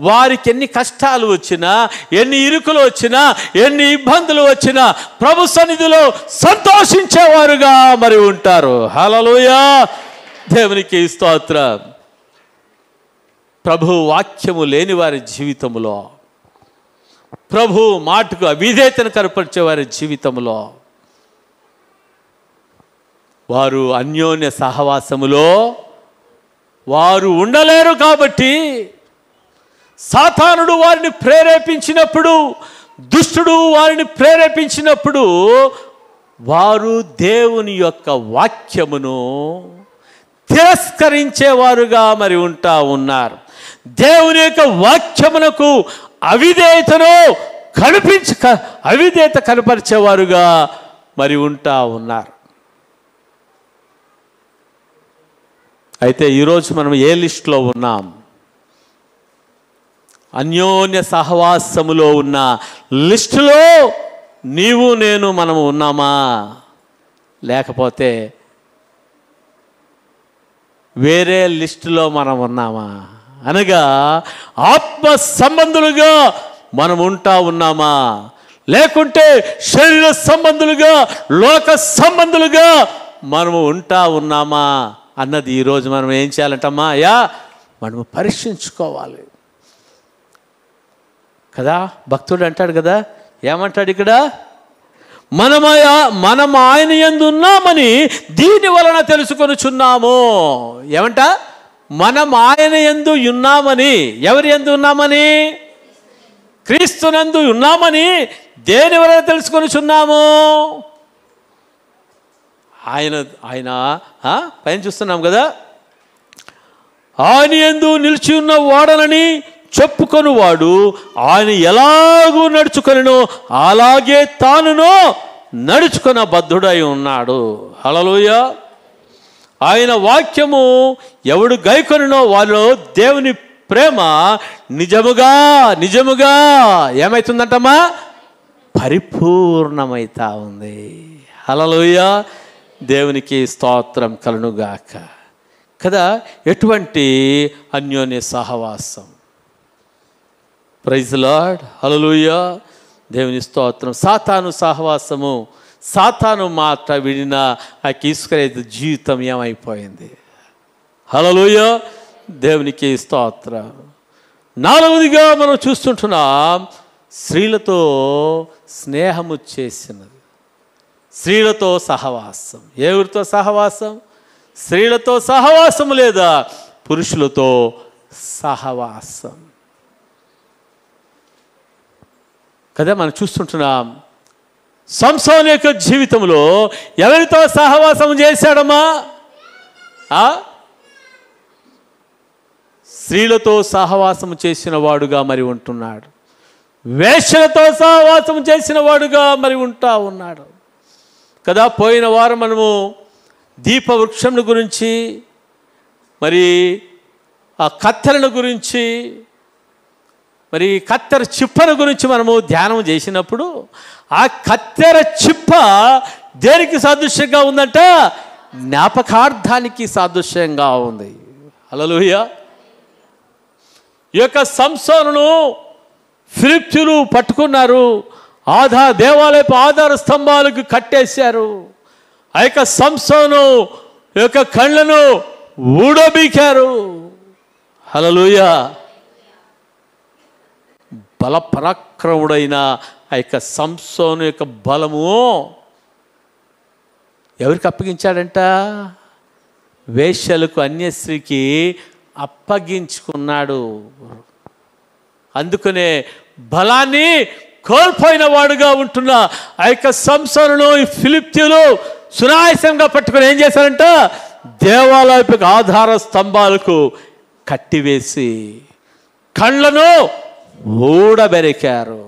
వారికి ఎన్ని కష్టాలు వచ్చినా, ఎన్ని ఇరుకులు వచ్చినా, ఎన్ని ఇబ్బందులు వచ్చినా ప్రభు సన్నిధిలో సంతోషించేవారుగా మరి ఉంటారు. హల్లెలూయా. దేవునికి స్తోత్రం. ప్రభు వాక్యము లేని వారి జీవితంలో, ప్రభు మాటకు అవిధేయతను కనపరిచే వారి జీవితంలో వారు అన్యోన్య సహవాసములో వారు ఉండలేరు. కాబట్టి సాతానుడు వారిని ప్రేరేపించినప్పుడు, దుష్టుడు వారిని ప్రేరేపించినప్పుడు వారు దేవుని యొక్క వాక్యమును తిరస్కరించేవారుగా మరి ఉంటా ఉన్నారు. దేవుని యొక్క వాక్యమునకు అవిధేయత కనపరిచేవారుగా మరి ఉంటా ఉన్నారు. అయితే ఈరోజు మనం ఏ లిస్టులో ఉన్నాం? అన్యోన్య సహవాసములో ఉన్న లిస్టులో నీవు నేను మనము ఉన్నామా? లేకపోతే వేరే లిస్టులో మనం ఉన్నామా? అనగా ఆత్మ సంబంధులుగా మనం ఉంటా ఉన్నామా? లేకుంటే శరీర సంబంధులుగా, లోక సంబంధులుగా మనము ఉంటా ఉన్నామా అన్నది ఈరోజు మనం ఏం చేయాలంటమ్మా? మనము పరీక్షించుకోవాలి కదా. భక్తుడు అంటాడు కదా, ఏమంటాడు ఇక్కడ, మనం ఆయన యందు ఉన్నామని దీని వలన తెలుసుకొనుచున్నాము. ఏమంట, మనం ఆయన యందు ఉన్నామని. ఎవరి యందు ఉన్నామని? క్రీస్తునందు ఉన్నామని దేని వలన తెలుసుకొనుచున్నాము? ఆయన పైన చూస్తున్నాం కదా, ఆయన యందు నిలిచి ఉన్న వాడనని చెప్పుకొని వాడు ఆయన ఎలాగూ నడుచుకొనెనో అలాగే తానును నడుచుకొన బద్ధుడై ఉన్నాడు. హల్లెలూయా. ఆయన వాక్యము ఎవడు గైకొనెనో వారిలో దేవుని ప్రేమ నిజముగా ఏమైతుందంటమ్మా? పరిపూర్ణమైతా ఉంది. హల్లెలూయా. దేవునికి స్తోత్రం కలుగుగాక కదా. ఎటువంటి అన్యోన్య సహవాసం. Praise the Lord. హల్లెలూయా. దేవుని స్తోత్రం. సాతాను సహవాసము, సాతాను మాట విడిన ఆ ఇస్కరియోతు జీవితం ఏమైపోయింది? హల్లెలూయా. దేవునికి స్తోత్రం. నాలుగవదిగా మనం చూస్తుంటున్నాం, స్త్రీలతో స్నేహము చేసినది. స్త్రీలతో సహవాసం. ఎవరితో సహవాసం? స్త్రీలతో సహవాసం లేదా పురుషులతో సహవాసం కదా. మనం చూస్తుంటున్నాం, సంసోను యొక్క జీవితంలో ఎవరితో సహవాసం చేశాడమ్మా? స్త్రీలతో సహవాసం చేసిన వాడుగా మరి ఉంటున్నాడు. వేశ్యలతో సహవాసం చేసిన వాడుగా మరి ఉన్నాడు కదా. పోయిన వారం మనము దీపవృక్షం గురించి, మరి ఆ కత్తెరల గురించి, మరి కత్తెర చిప్పల గురించి మనము ధ్యానం చేసినప్పుడు, ఆ కత్తెర చిప్ప దేనికి సాదృశ్యంగా ఉందంట? జ్ఞాపకార్థానికి సాదృశ్యంగా ఉంది. హల్లెలూయా. ఈ యొక్క సంసోనును ఫిలిష్తీయులు పట్టుకున్నారు. దేవాలయపు ఆధార స్తంభాలకు కట్టేశారు. ఆ యొక్క సంసోను యొక్క కళ్ళను ఊడబీకారు. హల్లెలూయా. బల పరాక్రముడైన ఆ యొక్క సంసోను యొక్క బలము ఎవరికి అప్పగించాడంట? వేశ్యలకు, అన్యస్త్రీకి అప్పగించుకున్నాడు. అందుకనే బలాన్ని కోల్పోయిన వాడుగా ఉంటున్న ఆ యొక్క సంసోనును ఈ ఫిలిష్తీయులు సునాయాసంగా పట్టుకొని ఏం చేశారంట? దేవాలయపు ఆధార స్తంభాలకు కట్టివేసి కళ్ళను ఊడబెరికారు.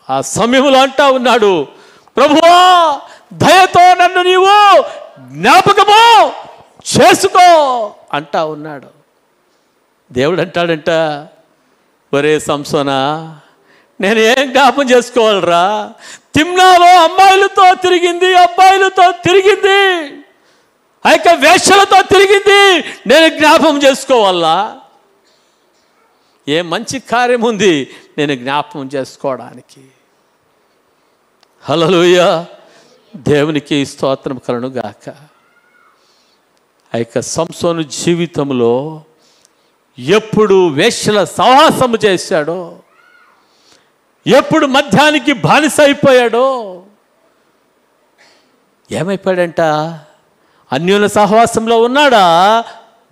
ఆ సమయంలో అంటా ఉన్నాడు, ప్రభువా దయతో నన్ను నీవు జ్ఞాపకము చేసుకో అంటా ఉన్నాడు. దేవుడు అంటాడంట, ఒరే సంసోనా, నేను ఏం జ్ఞాపం చేసుకోవాలరా? తిమ్నాలో అమ్మాయిలతో తిరిగింది, అబ్బాయిలతో తిరిగింది, ఆ యొక్క వేశ్యలతో తిరిగింది, నేను జ్ఞాపం చేసుకోవాలా? ఏ మంచి కార్యం ఉంది నేను జ్ఞాపకం చేసుకోవడానికి? హల్లెలూయా. దేవునికి స్తోత్రం కలుగును గాక. ఆ యొక్క సంసోను జీవితంలో ఎప్పుడు వేశ్యల సహవాసము చేశాడో, ఎప్పుడు మద్యానికి బానిస అయిపోయాడో, ఏమైపోయాడంట? అన్యోన్య సహవాసంలో ఉన్నాడా,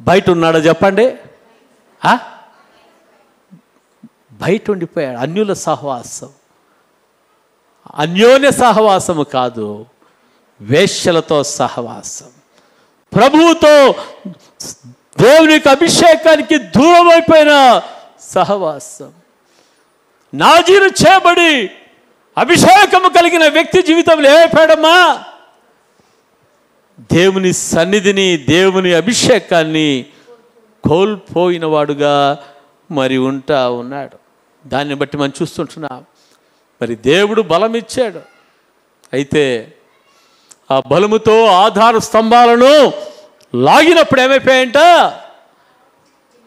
బయట ఉన్నాడా చెప్పండి? బయట ఉండిపోయాడు. అన్యుల సహవాసం, అన్యోన్య సహవాసము కాదు, వేశ్యలతో సహవాసం, ప్రభువుతో దేవునికి అభిషేకానికి దూరం అయిపోయిన సహవాసం. నాజీరు చేయబడి అభిషేకము కలిగిన వ్యక్తి జీవితంలో ఏమైపోయాడమ్మా? దేవుని సన్నిధిని, దేవుని అభిషేకాన్ని కోల్పోయిన వాడుగా మరి ఉన్నాడు. దాన్ని బట్టి మనం చూస్తుంటున్నాం. మరి దేవుడు బలం ఇచ్చాడు. అయితే ఆ బలముతో ఆధార స్తంభాలను లాగినప్పుడు ఏమైపోయాయంట?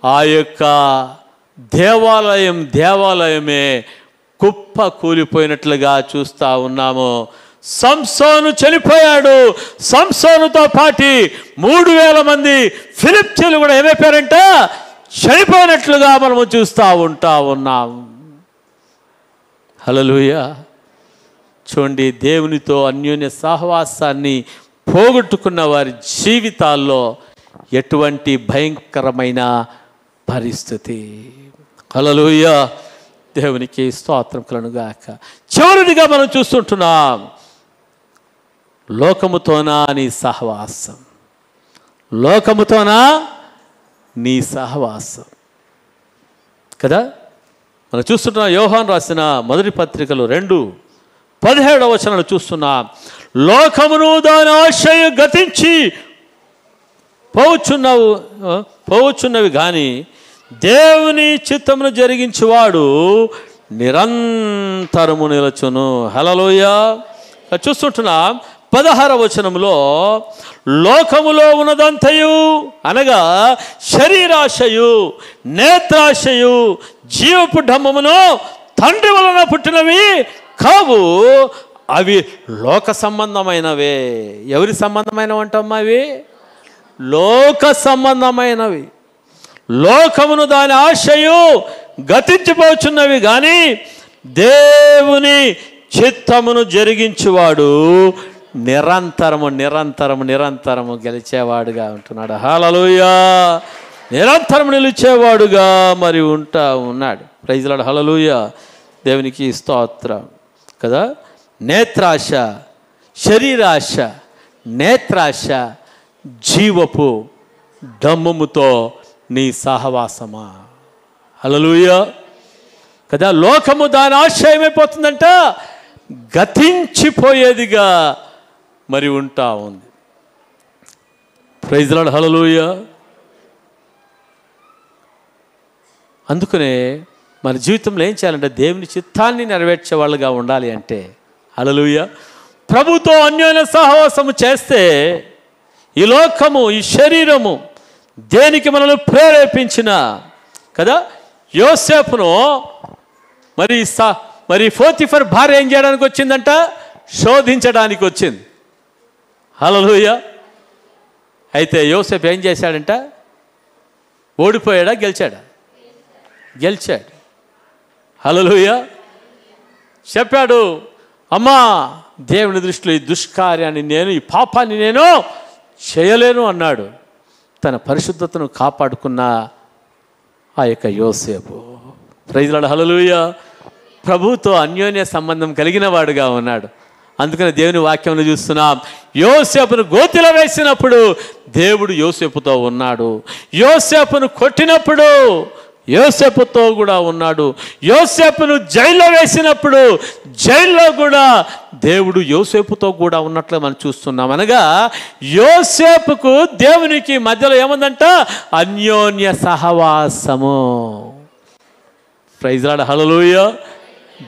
ఆ యొక్క దేవాలయమే కుప్ప కూలిపోయినట్లుగా చూస్తూ ఉన్నాము. సంసోను చనిపోయాడు. సంసోనుతో పాటి 3000 మంది ఫిలిష్తీయులు కూడా ఏమైపోయారంట? చనిపోయినట్లుగా మనము చూస్తూ ఉన్నాం. హల్లెలూయా. చూడండి, దేవునితో అన్యోన్య సహవాసాన్ని పోగొట్టుకున్న వారి జీవితాల్లో ఎటువంటి భయంకరమైన పరిస్థితి. హల్లెలూయా. దేవునికి స్తోత్రం కలుగుగాక. చివరిదిగా మనం చూస్తుంటున్నాం, లోకముతోనా నీ సహవాసం. లోకముతోనా నీ సహవాసం కదా. మనం చూస్తుంటున్నాం, యోహాను రాసిన మొదటి పత్రికలు 2:17 చూస్తున్నాం. లోకమును దాని ఆశయు గతించి పోవచ్చున్నవి కానీ దేవుని చిత్తమును జరిగించువాడు నిరంతరము నిలచును. హల్లెలూయా. చూస్తుంటున్నాం 16 లోకములో ఉన్నదంతయు అనగా శరీరాశయు, నేత్రాశయు, జీవపు డంబమును తండ్రి వలన పుట్టినవి కావు, అవి లోక సంబంధమైనవే. ఎవరి సంబంధమైనవి అంటమ్మా? అవి లోక సంబంధమైనవి. లోకమును దాని ఆశయు గతించిపోచున్నవి కానీ దేవుని చిత్తమును జరిగించువాడు నిరంతరము గెలిచేవాడుగా ఉంటున్నాడు. హల్లెలూయా. నిరంతరం నిలిచేవాడుగా మరి ఉన్నాడు. Praise Lord. హల్లెలూయా. దేవునికి స్తోత్రం కదా. నేత్రాశ, శరీరాశ, నేత్రాశ, జీవపు డమ్మముతో నీ సహవాసమా. హల్లెలూయా కదా. లోకము దాని ఆశయమైపోతుందంట, గతించిపోయేదిగా మరి ఉంది. Praise Lord. హల్లెలూయా. అందుకనే మన జీవితంలో ఏం చేయాలంటే దేవుని చిత్తాన్ని నెరవేర్చే వాళ్ళుగా ఉండాలి అంటే, హల్లెలూయా, ప్రభుతో అన్యోన్య సహవాసము చేస్తే ఈ లోకము, ఈ శరీరము దేనికి మనల్ని ప్రేరేపించిన కదా. యోసేపును మరి పోతిఫర్ భార్య ఏం చేయడానికి వచ్చిందంట? శోధించడానికి వచ్చింది. హల్లెలూయా. అయితే యోసేపు ఏం చేశాడంట? ఓడిపోయాడా? గెలిచాడా? గెలిచాడు. హల్లెలూయా. చెప్పాడు, అమ్మా దేవుని దృష్టిలో ఈ దుష్కార్యాన్ని ఈ పాపాన్ని నేను చేయలేను అన్నాడు. తన పరిశుద్ధతను కాపాడుకున్న ఆ యొక్క యోసేపు. Praise Lord. హల్లెలూయా. ప్రభువుతో అన్యోన్య సంబంధం కలిగిన వాడుగా ఉన్నాడు. అందుకని దేవుని వాక్యంలో చూస్తున్నాం, యోసేపును గోతిలో వేసినప్పుడు దేవుడు యోసేపుతో ఉన్నాడు. యోసేపును కొట్టినప్పుడు యోసేపుతో కూడా ఉన్నాడు. యోసేపును జైల్లో వేసినప్పుడు జైల్లో కూడా దేవుడు యోసేపుతో కూడా ఉన్నట్లు మనం చూస్తున్నాం. అనగా యోసేపుకు దేవునికి మధ్యలో ఏముందంట? అన్యోన్య సహవాసము. Praise Lord. హల్లెలూయా.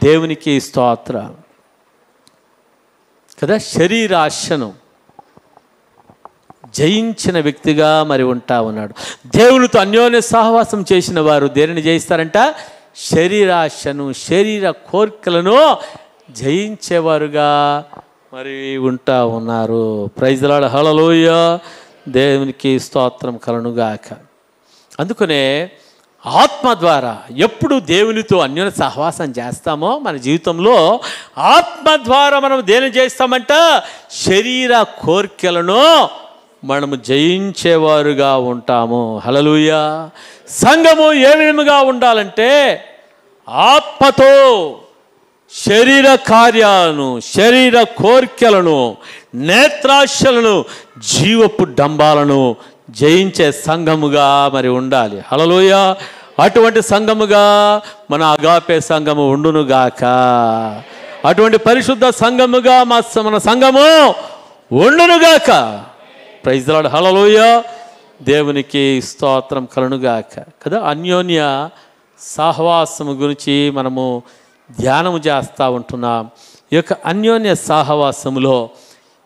దేవునికి స్తోత్రం కదా. శరీరాశను జయించిన వ్యక్తిగా మరి ఉన్నాడు. దేవునితో అన్యోన్య సహవాసం చేసిన వారు దేనిని జయిస్తారంట? శరీరాశను, శరీర కోరికలను జయించేవారుగా మరి ఉన్నారు. Praise Lord. హల్లెలూయా. దేవునికి స్తోత్రం కలుగుగాక. అందుకనే ఆత్మ ద్వారా ఎప్పుడు దేవునితో అన్యోన్య సహవాసం చేస్తామో మన జీవితంలో ఆత్మ ద్వారా మనం దేని చేస్తామంట? శరీర కోరికలను మనము జయించేవారుగా ఉంటాము. హల్లెలూయా. సంఘము ఏ విధముగా ఉండాలంటే ఆత్మతో శరీర కార్యాలను, శరీర కోరికలను, నేత్రాశలను, జీవపు డంబాలను జయించే సంఘముగా మరి ఉండాలి. హల్లెలూయా. అటువంటి సంఘముగా మన అగాపే సంఘము ఉండునుగాక. అటువంటి పరిశుద్ధ సంఘముగా మన సంఘము ఉండునుగాక. Praise Lord. హల్లెలూయా. దేవునికి స్తోత్రం కలుగుగాక కదా. అన్యోన్య సహవాసము గురించి మనము ధ్యానము చేస్తూ ఉంటున్నాం. ఈ యొక్క అన్యోన్య సహవాసములో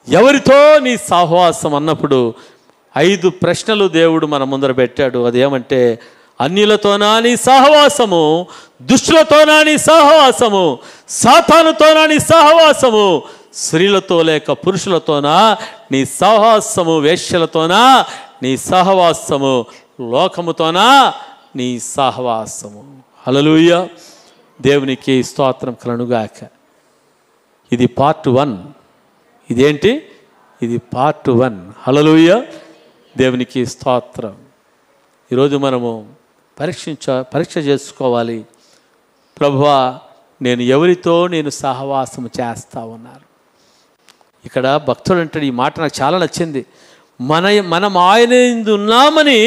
ఎవరితో నీ సహవాసం అన్నప్పుడు 5 ప్రశ్నలు దేవుడు మన ముందర పెట్టాడు. అదేమంటే, అన్యులతోనా నీ సహవాసము, దుష్టులతోనా నీ సహవాసము, సాతానుతోనా నీ సహవాసము, స్త్రీలతో లేక పురుషులతోనా నీ సహవాసము, వేశ్యలతోనా నీ సహవాసము, లోకముతోనా నీ సహవాసము. హల్లెలూయా. దేవునికి స్తోత్రం కలుగుగాక. ఇది పార్ట్ 1. ఇదేంటి? ఇది పార్ట్ 1. హల్లెలూయా. దేవునికి స్తోత్రం. ఈరోజు మనము పరీక్ష చేసుకోవాలి. ప్రభువా, నేను ఎవరితో నేను సహవాసం చేస్తా ఉన్నాను? ఇక్కడ భక్తుడు అంటాడు, ఈ మాట నాకు చాలా నచ్చింది. మనం ఆయన యందు ఉన్నామని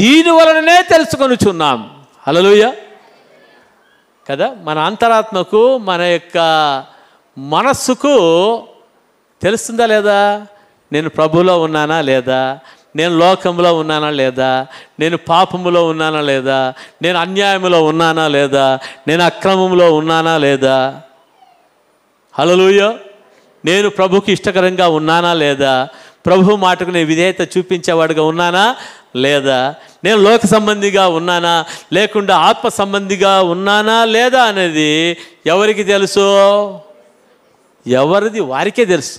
దీని వలననే తెలుసుకొనుచున్నాం. హల్లెలూయా కదా. మన అంతరాత్మకు, మన యొక్క మనస్సుకు తెలుస్తుందా లేదా? నేను ప్రభువులో ఉన్నానా లేదా? నేను లోకంలో ఉన్నానా లేదా? నేను పాపములో ఉన్నానా లేదా? నేను అన్యాయములో ఉన్నానా లేదా? నేను అక్రమంలో ఉన్నానా లేదా? హల్లెలూయా. నేను ప్రభుకి ఇష్టకరంగా ఉన్నానా లేదా? ప్రభు మాటకు నేను విధేయత చూపించేవాడుగా ఉన్నానా లేదా? నేను లోక సంబంధిగా ఉన్నానా లేకుండా ఆత్మ సంబంధిగా ఉన్నానా లేదా అనేది ఎవరికి తెలుసు? ఎవరిది వారికే తెలుసు.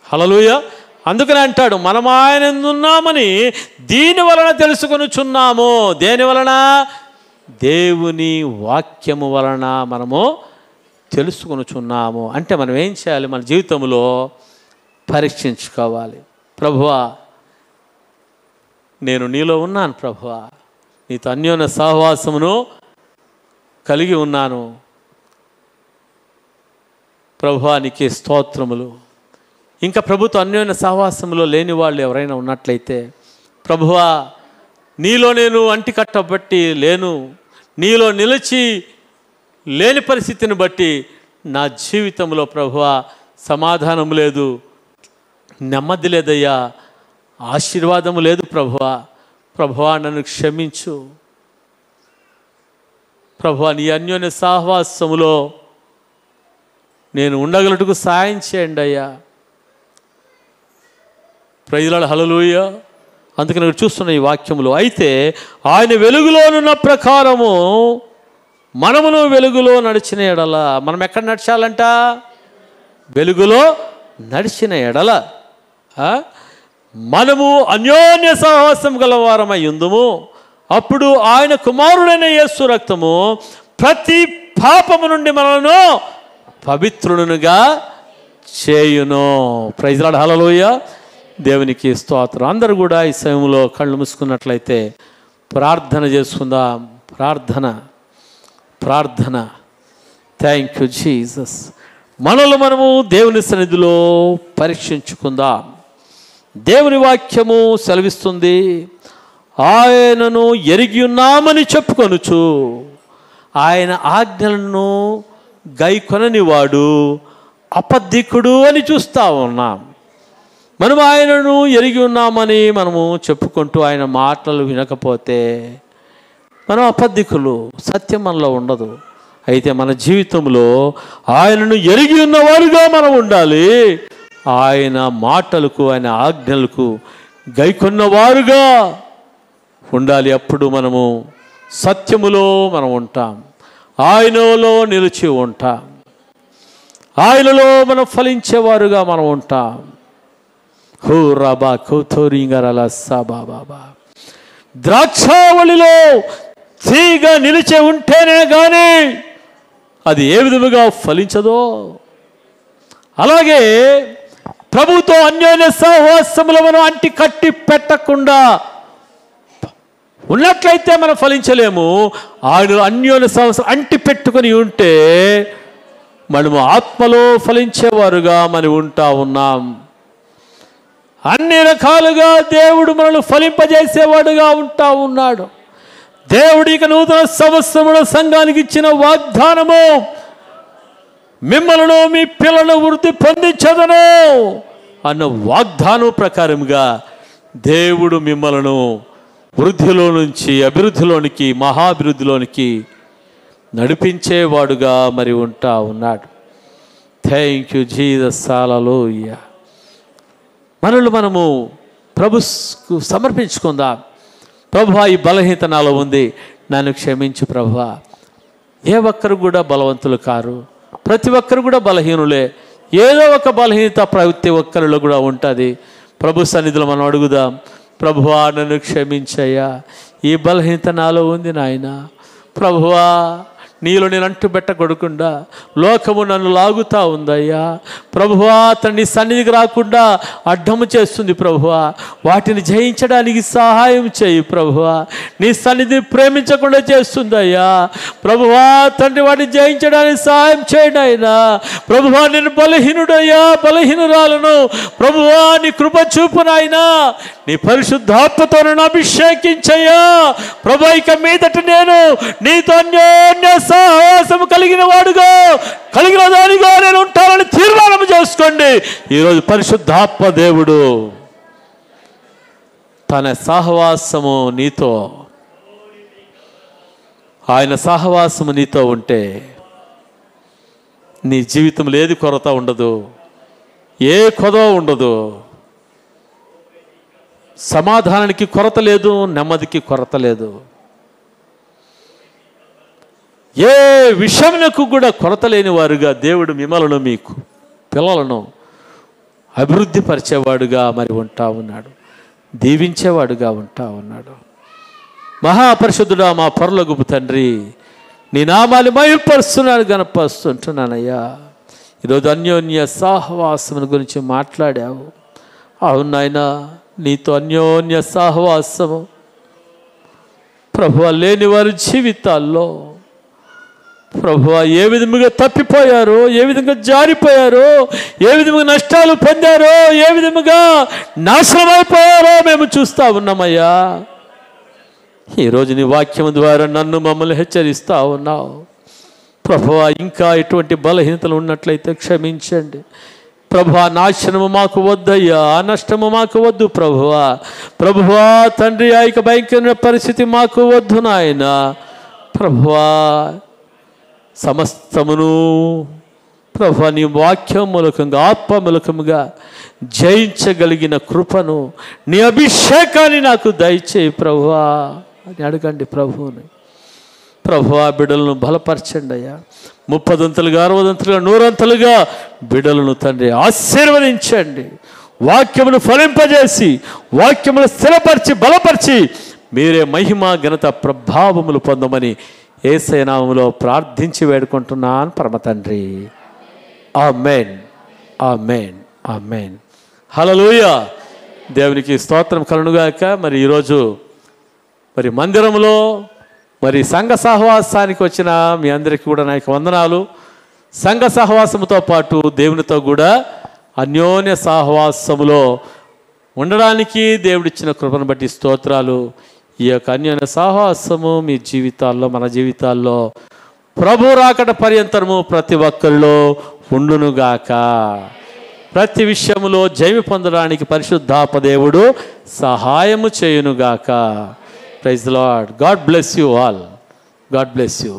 హల్లెలూయా. అందుకని అంటాడు, మనం ఆయన ఉన్నామని దీని వలన తెలుసుకొనుచున్నాము. దేని వలన? దేవుని వాక్యము వలన మనము తెలుసుకొనుచున్నాము. అంటే మనం ఏం చేయాలి? మన జీవితంలో పరీక్షించుకోవాలి. ప్రభువా, నేను నీలో ఉన్నాను. ప్రభువా, నీతో అన్యోన్య సహవాసమును కలిగి ఉన్నాను. ప్రభువా, నీకే స్తోత్రములు. ఇంకా ప్రభుతో అన్యోన్య సహవాసంలో లేని వాళ్ళు ఎవరైనా ఉన్నట్లయితే, ప్రభువా, నీలో నేను అంటి కట్టబట్టి లేను, నీలో నిలిచి లేని పరిస్థితిని బట్టి నా జీవితంలో ప్రభువా సమాధానం లేదు, నెమ్మది లేదయ్యా, ఆశీర్వాదము లేదు ప్రభువా. ప్రభువా, నన్ను క్షమించు. ప్రభువా, నీ అన్యోన్య సహవాసములో నేను ఉండగలటుకు సాయం చేయండి అయ్యా. ప్రైజ్లార్డ్. హల్లెలూయా. అందుకని నేను చూస్తున్న ఈ వాక్యములో, అయితే ఆయన వెలుగులోనున్న ప్రకారము మనమును వెలుగులో నడిచిన ఎడల, మనం ఎక్కడ నడిచాలంట? వెలుగులో నడిచిన ఎడల మనము అన్యోన్య సహవాసం గలవారమై ఉందుము. అప్పుడు ఆయన కుమారుడైన యేసు రక్తము ప్రతి పాపము నుండి మనలను పవిత్రునుగా చేయును. Praise Lord. హల్లెలూయా. దేవునికి స్తోత్రం. అందరూ కూడా ఈ సమయంలో కళ్ళు మూసుకున్నట్లయితే ప్రార్థన చేసుకుందాం. ప్రార్థన. Thank you Jesus. మనము దేవుని సన్నిధిలో పరీక్షించుకుందాం. దేవుని వాక్యము సెలవిస్తుంది, ఆయనను ఎరిగి ఉన్నామని చెప్పుకొనుచు ఆయన ఆజ్ఞలను గైకొనని వాడు అబద్ధికుడు అని చూస్తూ ఉన్నాం. మనం ఆయనను ఎరిగి ఉన్నామని మనము చెప్పుకుంటూ ఆయన మాటలు వినకపోతే మనం అబద్ధికులు, సత్యం మనలో ఉండదు. అయితే మన జీవితంలో ఆయనను ఎరిగి ఉన్నవారుగా మనం ఉండాలి. ఆయన మాటలకు, ఆయన ఆజ్ఞలకు గైకొన్నవారుగా ఉండాలి. అప్పుడు మనము సత్యములో మనం ఉంటాం, ఆయనలో నిలిచి ఉంటాం, ఆయనలో మనం ఫలించేవారుగా మనం ఉంటాం. ద్రాక్షావళిలో తీగ నిలిచి ఉంటేనే కానీ అది ఏ విధముగా ఫలించదో, అలాగే ప్రభుతో అన్యోన్య సహవాసములో మనం అంటి కట్టి పెట్టకుండా ఉన్నట్లయితే మనం ఫలించలేము. ఆయన అన్యోన్య సహవాసం అంటి పెట్టుకుని ఉంటే మనము ఆత్మలో ఫలించేవారుగా మనం ఉంటా ఉన్నాం. అన్ని రకాలుగా దేవుడు మనల్ని ఫలింపజేసేవాడుగా ఉంటా ఉన్నాడు. దేవుడికి నూతన సంవత్సరముల సంఘానికి ఇచ్చిన వాగ్దానము, మిమ్మల్ని మీ పిల్లలను వృద్ధి పొందించదను అన్న వాగ్దానం ప్రకారముగా దేవుడు మిమ్మల్ని వృద్ధిలో నుంచి అభివృద్ధిలోనికి, మహాభివృద్ధిలోనికి నడిపించేవాడుగా మరి ఉంటా ఉన్నాడు. Thank you Jesus. హల్లెలూయా. మనము ప్రభుకు సమర్పించుకుందాం. ప్రభువా, ఈ బలహీనత నాలో ఉంది, నన్ను క్షమించు ప్రభువా. ఏ ఒక్కరు కూడా బలవంతులు కారు, ప్రతి ఒక్కరు కూడా బలహీనులే. ఏదో ఒక బలహీనత ప్రతి ఒక్కరిలో కూడా ఉంటుంది. ప్రభు సన్నిధిలో మనం అడుగుదాం. ప్రభువా నన్ను క్షమించయ్యా, ఈ బలహీనత నాలో ఉంది నాయన. ప్రభువా నీలో నేను అంటుబెట్టకూడకుండా లోకము నన్ను లాగుతూ ఉందయ్యా. ప్రభువా నీ సన్నిధికి రాకుండా అడ్డము చేస్తుంది ప్రభువా. వాటిని జయించడానికి సహాయం చేయి ప్రభువా. నీ సన్నిధిని ప్రేమించకుండా చేస్తుందయ్యా. ప్రభువా తండ్రి వాటిని జయించడానికి సహాయం చేయండి అయినా. ప్రభువా నేను బలహీనుడయ్యా, బలహీనురాలను. ప్రభువా నీ కృప చూపునైనా, నీ పరిశుద్ధాత్మతో నన్ను అభిషేకించయ్యా. ప్రభు ఇక మీదట నేను నీతో అన్యోన్య సహవాసము కలిగిన దానిగా నేను ఉంటానని తీర్మానం చేసుకోండి. ఈరోజు పరిశుద్ధాత్మ దేవుడు తన సహవాసము నీతో, ఆయన సహవాసము నీతో ఉంటే నీ జీవితంలో ఏది కొరత ఉండదు, ఏ కొదవ ఉండదు. సమాధానానికి కొరత లేదు, నెమ్మదికి కొరత లేదు. ఏ విషయమునకు కూడా కొరత లేని వారుగా దేవుడు మిమ్మలను, మీకు పిల్లలను అభివృద్ధి పరిచేవాడుగా మరి ఉంటా ఉన్నాడు, దీవించేవాడుగా ఉంటా ఉన్నాడు. మహాపరిశుద్ధుడా మా పరలోకపు తండ్రి, నీ నామాన్ని మహిమపరుస్తున్నాను, గణపరుస్తుంటున్నానయ్యా. ఈరోజు అన్యోన్య సహవాసముల గురించి మాట్లాడావు. అవును నాయనా, నీతో అన్యోన్య సహవాసము ప్రభువా లేని వారి జీవితాల్లో ప్రభువా ఏ విధముగా తప్పిపోయారో, ఏ విధంగా జారిపోయారో, ఏ విధముగా నష్టాలు పొందారో, ఏ విధముగా నాశనం అయిపోయారో మేము చూస్తూ ఉన్నామయ్యా. ఈరోజు నీ వాక్యం ద్వారా నన్ను మమ్మల్ని హెచ్చరిస్తూ ఉన్నావు ప్రభువా. ఇంకా ఎటువంటి బలహీనతలు ఉన్నట్లయితే క్షమించండి ప్రభువా. నాశనము మాకు వద్దయ్యా, నష్టము మాకు వద్దు ప్రభువా. ప్రభువా తండ్రి, ఆ యొక్క భయంకరమైన పరిస్థితి మాకు వద్దు నాయన. ప్రభువా సమస్తమును ప్రభువా నీ వాక్యం మూలకంగా, ఆత్మ మూలకముగా జయించగలిగిన కృపను, నీ అభిషేకాన్ని నాకు దయచేయి ప్రభువా అని అడగండి ప్రభువుని. ప్రభువా బిడ్డలను బలపరచండి అయ్యా. 30 60 100 బిడ్డలను తండ్రి ఆశీర్వదించండి. వాక్యమును ఫలింపజేసి, వాక్యమును స్థిరపరిచి, బలపరిచి మీరే మహిమ ఘనత ప్రభావములు పొందమని యేసయ్య నామములో ప్రార్థించి వేడుకుంటున్నాను పరమ తండ్రి. ఆమేన్, ఆమేన్, ఆమేన్. హల్లెలూయా. దేవునికి స్తోత్రం కలుగుగాక. మరి ఈరోజు మరి మందిరంలో మరి సంఘ సహవాసానికి వచ్చిన మీ అందరికీ కూడా నా యొక్క వందనాలు. సంఘ సహవాసముతో పాటు దేవునితో కూడా అన్యోన్య సహవాసములో ఉండడానికి దేవుడిచ్చిన కృపను బట్టి స్తోత్రాలు. ఈ యొక్క అన్యోన్య సహవాసము మీ జీవితాల్లో, మన జీవితాల్లో ప్రభు రాకడ పర్యంతరము ప్రతి ఒక్కరిలో ఉండునుగాక. ప్రతి విషయములో జయము పొందడానికి పరిశుద్ధాత్మ దేవుడు సహాయము చేయునుగాక. Praise the Lord. God bless you all. God bless you.